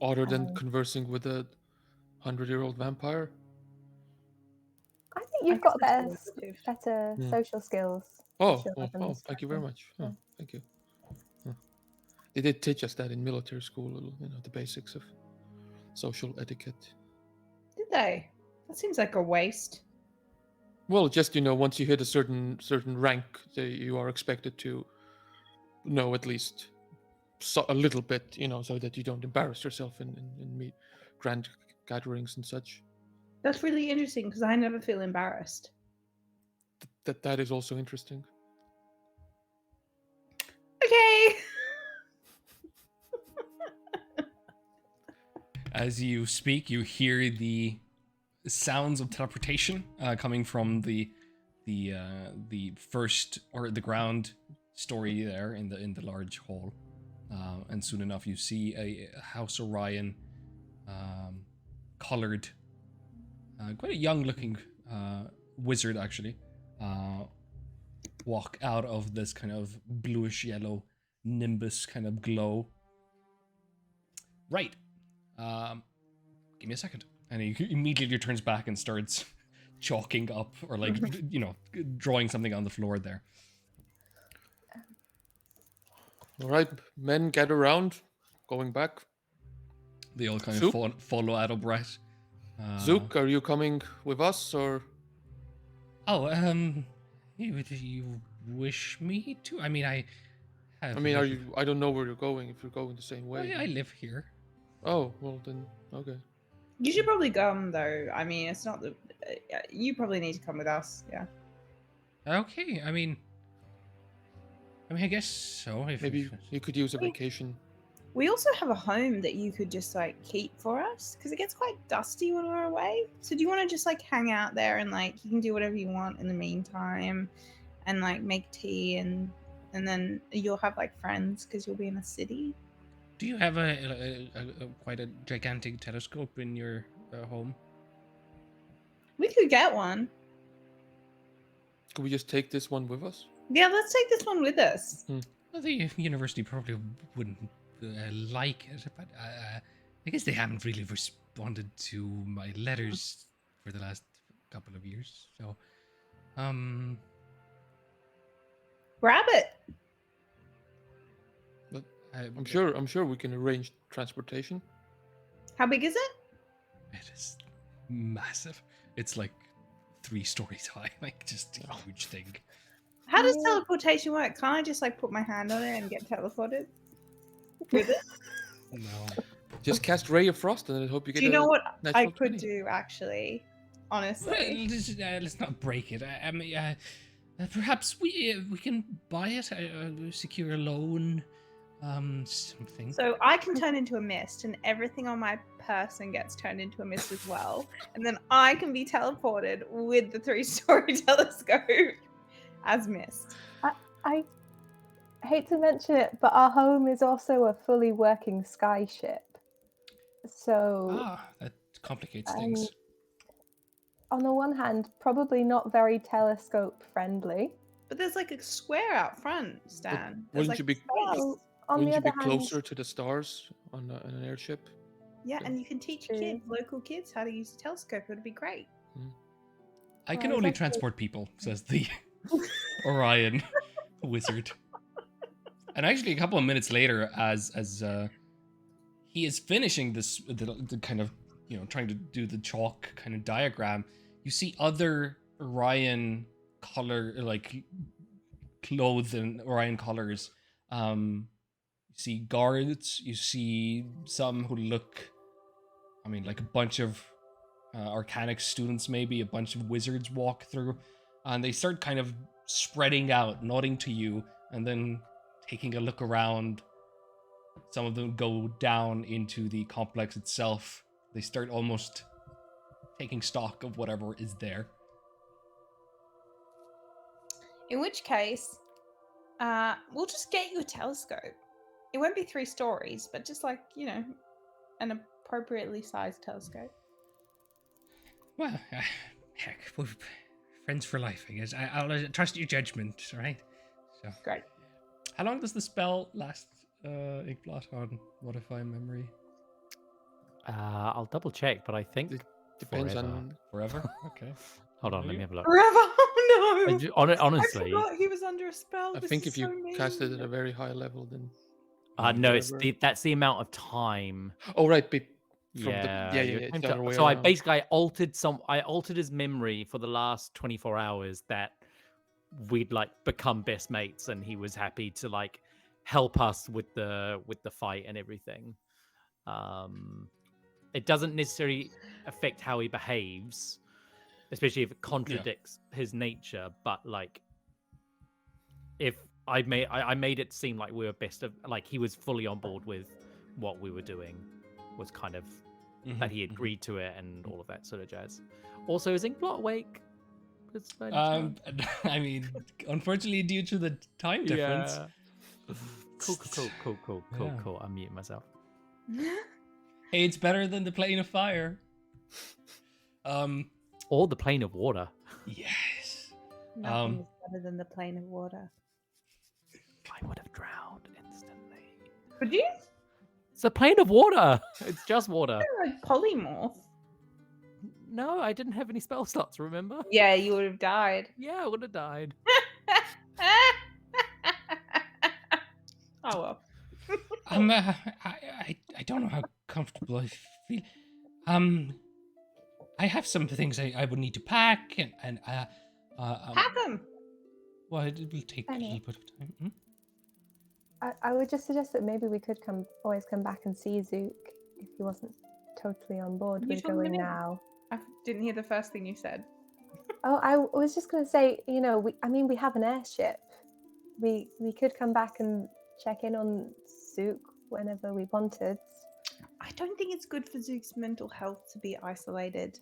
Other than conversing with a 100-year-old vampire. I think you've got better Yeah. social skills. Oh, social weapons. thank you very much. Yeah. Thank you. They did teach us that in military school, the basics of social etiquette. Did they? That seems like a waste. Well, just once you hit a certain rank, you are expected to know at least a little bit, so that you don't embarrass yourself in meet grand gatherings and such. That's really interesting because I never feel embarrassed. That is also interesting. Okay. As you speak, you hear the sounds of teleportation coming from the first or the ground story there in the large hall, and soon enough you see a House Orion colored, quite a young-looking wizard actually, walk out of this kind of bluish yellow nimbus kind of glow. Right. Give me a second. And he immediately turns back and starts chalking up or like, drawing something on the floor there. All right, men, gather around. Going back. They all kind Zook? of follow Adelbrett. Zook, are you coming with us or? Oh, you wish me to? I mean, I have. Are you? I don't know where you're going. If you're going the same way. I live here. Oh, well then, okay. You should probably come though. I mean, it's not the. You probably need to come with us. Yeah. Okay. I mean, I guess so. Maybe you could use a vacation. We also have a home that you could just like keep for us because it gets quite dusty when we're away. So do you want to just like hang out there and like you can do whatever you want in the meantime, and like make tea and then you'll have like friends because you'll be in a city. Do you have a quite a gigantic telescope in your home? We could get one. Could we just take this one with us? Yeah, let's take this one with us. Well, the university probably wouldn't like it, but I guess they haven't really responded to my letters for the last couple of years. So, grab it. But I'm sure we can arrange transportation. How big is it? It is massive. It's like 3 stories high, like just a huge thing. How does teleportation work? Can't I just like put my hand on it and get teleported with it? No. Just cast Ray of Frost and I hope you get. Do you know what I natural could 20. do honestly? Honestly, Let's not break it. Perhaps we can buy it, secure a loan, something. so I can turn into a mist, and everything on my person gets turned into a mist as well, and then I can be teleported with the 3-story telescope as mist. I hate to mention it, but our home is also a fully working skyship. So that complicates things. On the one hand, probably not very telescope friendly. But there's like a square out front, Stan. There's, Wouldn't like, you be? space. Well, on Wouldn't the you be other closer hand, to the stars on an airship? Yeah, and you can teach True. kids, local kids, how to use a telescope. It would be great. I can Well, only exactly. transport people, says the Orion wizard. And actually, a couple of minutes later, as he is finishing the kind of, trying to do the chalk kind of diagram, you see other Orion clothed in Orion colors. You see guards, you see some who look, like a bunch of Arcanic students, maybe a bunch of wizards walk through, and they start kind of spreading out, nodding to you, and then taking a look around. Some of them go down into the complex itself. They start almost taking stock of whatever is there. In which case, we'll just get you a telescope. It won't be 3 stories, but just like, an appropriately sized telescope. Well, heck, we're friends for life, I guess. I'll trust your judgment, right? So. Great. How long does the spell last, Inkblot, on Modify Memory? I'll double check, but I think It depends forever. on Forever? Okay. Hold on, let me have a look. Forever? Oh no! Honestly, I forgot he was under a spell. I This think is if you so cast it mean. at a very high level, then no, forever. that's the amount of time. Oh right, Yeah, it's the other way so I around. basically I altered his memory for the last 24 hours that we'd like become best mates, and he was happy to like help us with the fight and everything. It doesn't necessarily affect how he behaves, especially if it contradicts his nature. But like, if I made it seem like we were best of, like he was fully on board with what we were doing, was kind of that he agreed to it and all of that sort of jazz. Also, is Inkblot awake? Unfortunately, due to the time difference. Cool. I'm muting myself. Hey, it's better than the plane of fire. Or the plane of water. Yes. Nothing is better than the plane of water. I would have drowned instantly. Would you? It's a plane of water. It's just water. You're a polymorph. No, I didn't have any spell slots, remember? Yeah, you would have died. Yeah, I would have died. Oh well. I don't know how comfortable I feel. I have some things I would need to pack and Pack them. Well, it will take a little bit of time. I would just suggest that maybe we could always come back and see Zook if he wasn't totally on board with going now. I didn't hear the first thing you said. Oh, I was just going to say, we have an airship. We could come back and check in on Zook whenever we wanted. I don't think it's good for Zook's mental health to be isolated.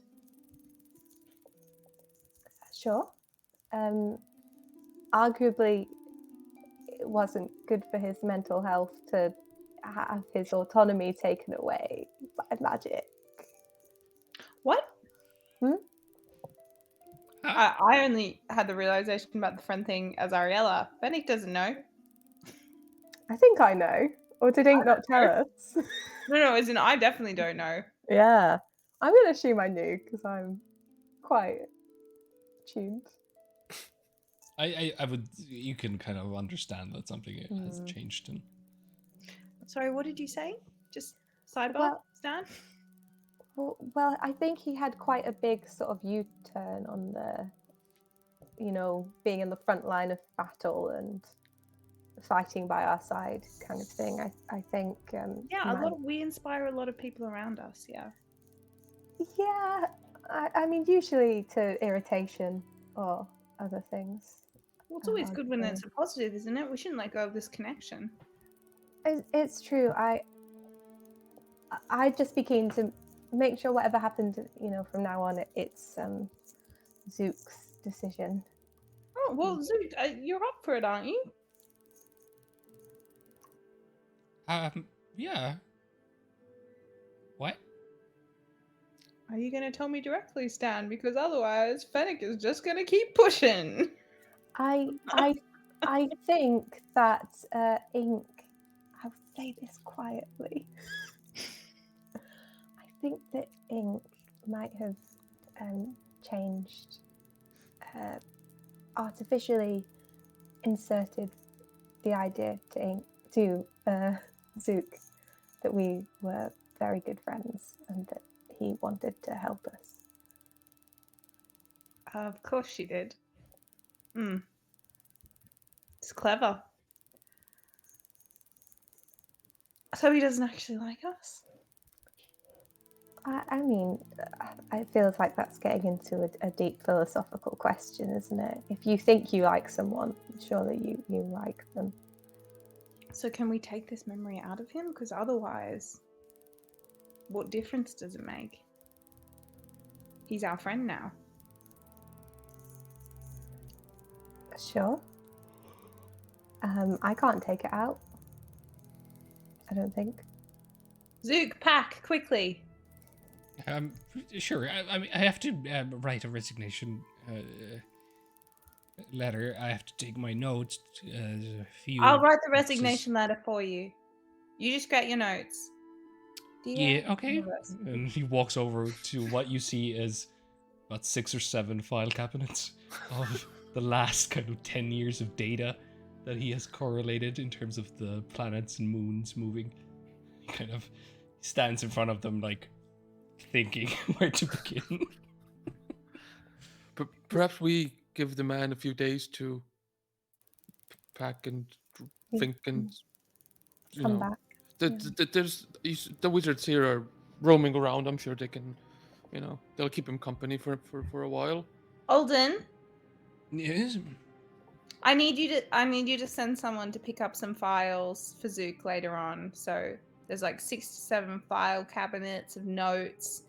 Sure. Arguably, it wasn't good for his mental health to have his autonomy taken away by magic. What? Hmm? I only had the realization about the friend thing as Ariella. Fennec doesn't know. I think I know. Or did Ink not tell us? No, as in I definitely don't know. Yeah. I'm going to assume I knew because I'm quite tuned. I would. You can kind of understand that something has changed. And sorry, what did you say? Just sidebar, Stan? Well, I think he had quite a big sort of U-turn on the, being in the front line of battle and fighting by our side kind of thing. I think. We inspire a lot of people around us. Yeah. Yeah, I mean, usually to irritation or other things. Well, it's always good when it's a positive, isn't it? We shouldn't let go of this connection. It's true. I'd just be keen to make sure whatever happened, from now on, it's Zook's decision. Oh, well, Zook, you're up for it, aren't you? Yeah. What? Are you going to tell me directly, Stan? Because otherwise, Fennec is just going to keep pushing. I think that Ink. I'll say this quietly. I think that Ink might have changed, artificially inserted the idea to Zook that we were very good friends and that he wanted to help us. Of course she did. It's clever. So he doesn't actually like us? I mean, it feels like that's getting into a deep philosophical question, isn't it? If you think you like someone, surely you like them. So can we take this memory out of him? Because otherwise, what difference does it make? He's our friend now. Sure. I can't take it out. I don't think. Zook, pack quickly. Sure. I mean, I have to write a resignation letter. I have to take my notes. I'll write the resignation letter for you. You just get your notes. Yeah, okay. And he walks over to what you see as about 6 or 7 file cabinets of the last kind of 10 years of data that he has correlated in terms of the planets and moons moving. He kind of stands in front of them, like, thinking where to begin. Perhaps we give the man a few days to pack and think and come back. The wizards here are roaming around. I'm sure they can, they'll keep him company for a while. Alden? Yes? I need you to send someone to pick up some files for Zook later on. So there's like 6 to 7 file cabinets of notes.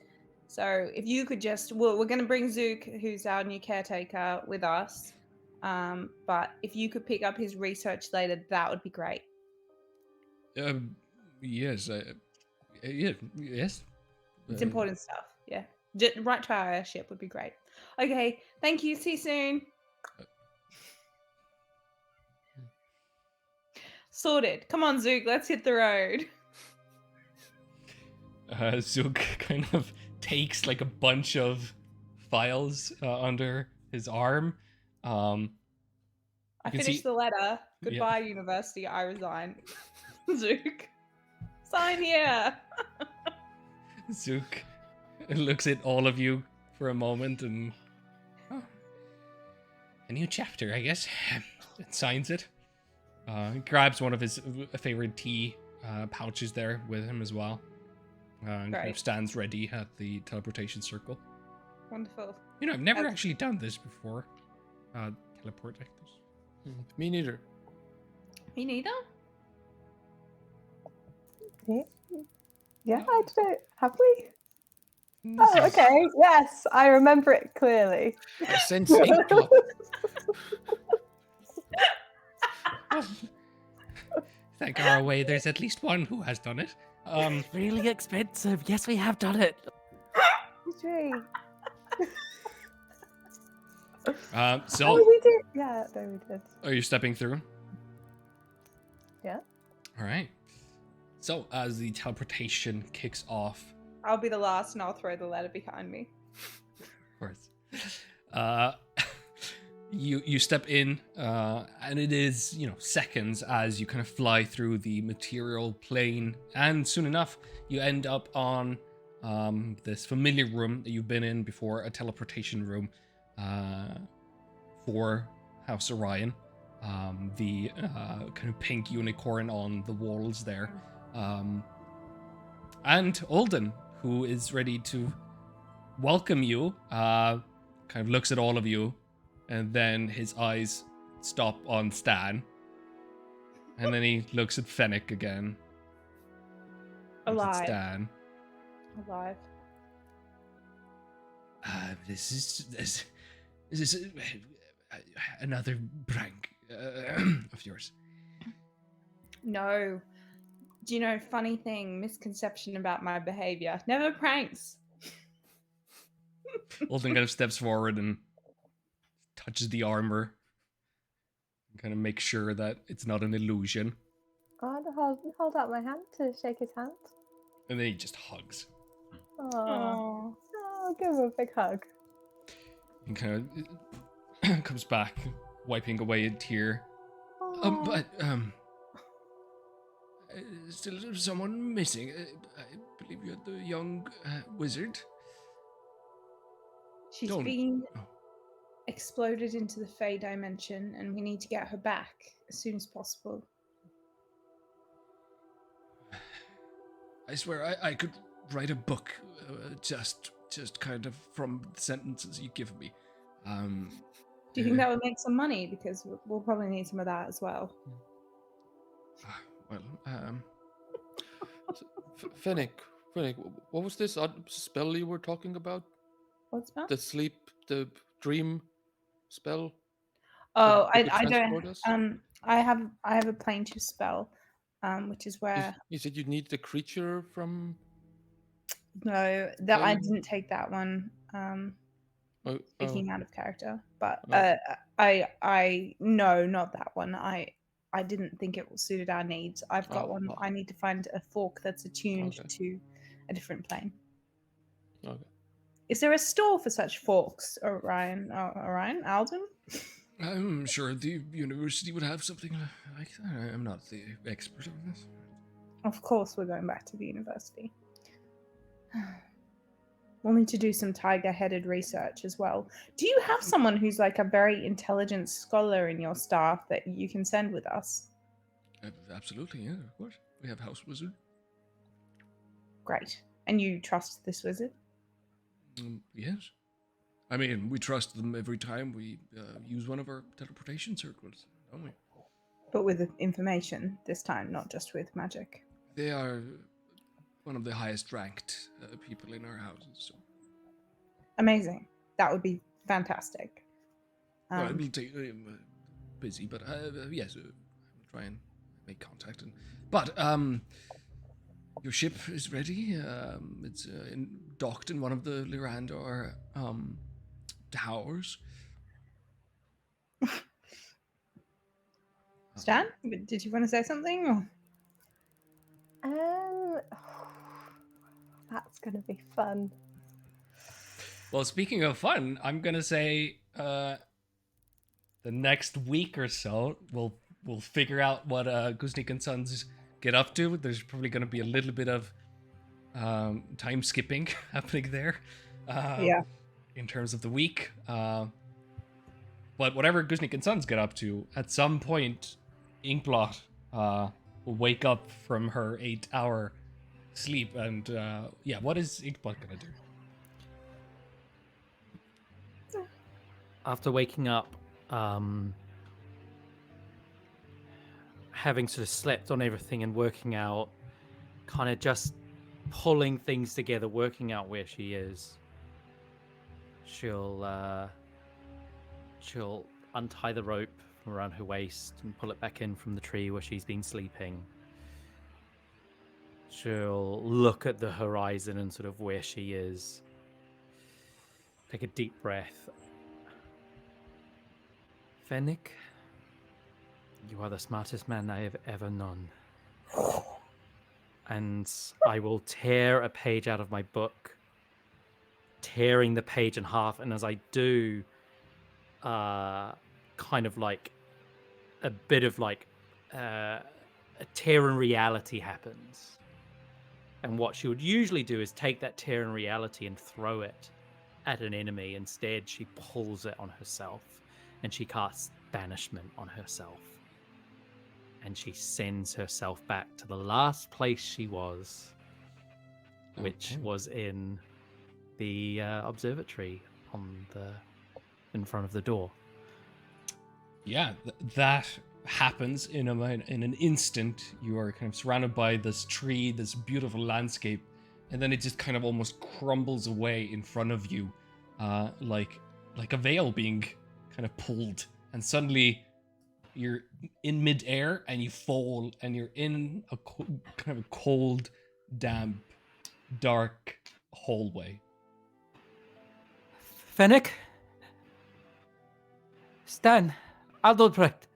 So if you could we're going to bring Zook, who's our new caretaker, with us. But if you could pick up his research later, that would be great. Yes. Yes. It's important stuff. Yeah. Just right to our airship would be great. Okay. Thank you. See you soon. Sorted. Come on, Zook. Let's hit the road. Zook kind of takes like a bunch of files under his arm. I finished the letter. Goodbye, university. I resign. Zook. Sign here. Zook looks at all of you for a moment and... Oh, a new chapter, I guess. And signs it. Grabs one of his favorite tea pouches there with him as well. And kind of stands ready at the teleportation circle. Wonderful. I've never actually done this before. Teleport like this. Me neither. Me neither? Yeah, I don't. Have we? Oh, okay. Yes, I remember it clearly. Sense inkblot. Thank our way, there's at least one who has done it. Really expensive. Yes, we have done it. True. So. Oh, we did. Yeah, no, we did. Are you stepping through? Yeah. All right. So as the teleportation kicks off, I'll be the last, and I'll throw the letter behind me. Of course. You step in, and it is, seconds as you kind of fly through the material plane, and soon enough, you end up on this familiar room that you've been in before, a teleportation room for House Orion. The kind of pink unicorn on the walls there. And Alden, who is ready to welcome you, kind of looks at all of you, and then his eyes stop on Stan. And then he looks at Fennec again. Alive. Stan. Alive. This is another prank of yours. No. Do you know, funny thing, misconception about my behavior. Never pranks. Alden kind of steps forward and touches the armor. And kind of make sure that it's not an illusion. Oh, hold out my hand to shake his hand. And then he just hugs. Oh, give him a big hug. He kind of comes back, wiping away a tear. But still someone missing. I believe you're the young wizard. She's Don't- been oh. exploded into the Fey dimension, and we need to get her back as soon as possible. I swear I could write a book just kind of from the sentences you give me. Do you think that would make some money? Because we'll probably need some of that as well. Well, Fennec, what was this spell you were talking about? What spell? The dream spell? Oh, That could I transport don't. us? I have a plaintive spell, which is where You said you need the creature from. no, that I Plane? didn't take that one. Speaking out of character, but Oh. I no, not that one. I didn't think it suited our needs. I've got one. I need to find a fork that's attuned to a different plane. Okay. Is there a store for such forks, Orion? Alden? I'm sure the university would have something like that. I'm not the expert on this. Of course, we're going back to the university. We'll need to do some tiger-headed research as well. Do you have someone who's like a very intelligent scholar in your staff that you can send with us? Absolutely, yeah, of course. We have House Wizard. Great. And you trust this wizard? Yes. I mean, we trust them every time we use one of our teleportation circles, don't we? But with information this time, not just with magic. They are one of the highest ranked people in our houses. So. Amazing. That would be fantastic. Well, it will take busy, but yes, I'll try and make contact. But your ship is ready. It's docked in one of the Lyrandor towers. Stan, did you want to say something? That's gonna be fun. Well, speaking of fun, I'm gonna say the next week or so we'll figure out what Guznik and Sons get up to. There's probably gonna be a little bit of time skipping happening there. In terms of the week. But whatever Guznik and Sons get up to, at some point, Inkblot will wake up from her 8-hour sleep. And what is Inkblot gonna do? After waking up, having sort of slept on everything and working out, kind of just pulling things together, working out where she is. She'll untie the rope from around her waist and pull it back in from the tree where she's been sleeping. She'll look at the horizon and sort of where she is. Take a deep breath. Fennec, you are the smartest man I have ever known. And I will tear a page out of my book, tearing the page in half, and as I do, kind of like a bit of like a tear in reality happens. And what she would usually do is take that tear in reality and throw it at an enemy. Instead, she pulls it on herself, and she casts banishment on herself. And she sends herself back to the last place she was, which was in the observatory in front of the door. Yeah, that happens in an instant. You are kind of surrounded by this tree, this beautiful landscape, and then it just kind of almost crumbles away in front of you, like a veil being kind of pulled, and suddenly you're in midair and you fall, and you're in a kind of a cold, damp, dark hallway. Fennec? Stan, Adalbrecht.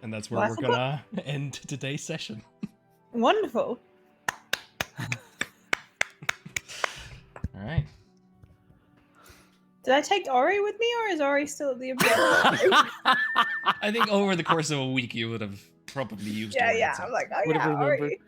And that's where we're gonna end today's session. Wonderful. All right. Did I take Ori with me, or is Ori still at the observatory? I think over the course of a week you would have probably used yeah, Ori yeah. at some I'm like, oh Would have yeah, remembered. Ori.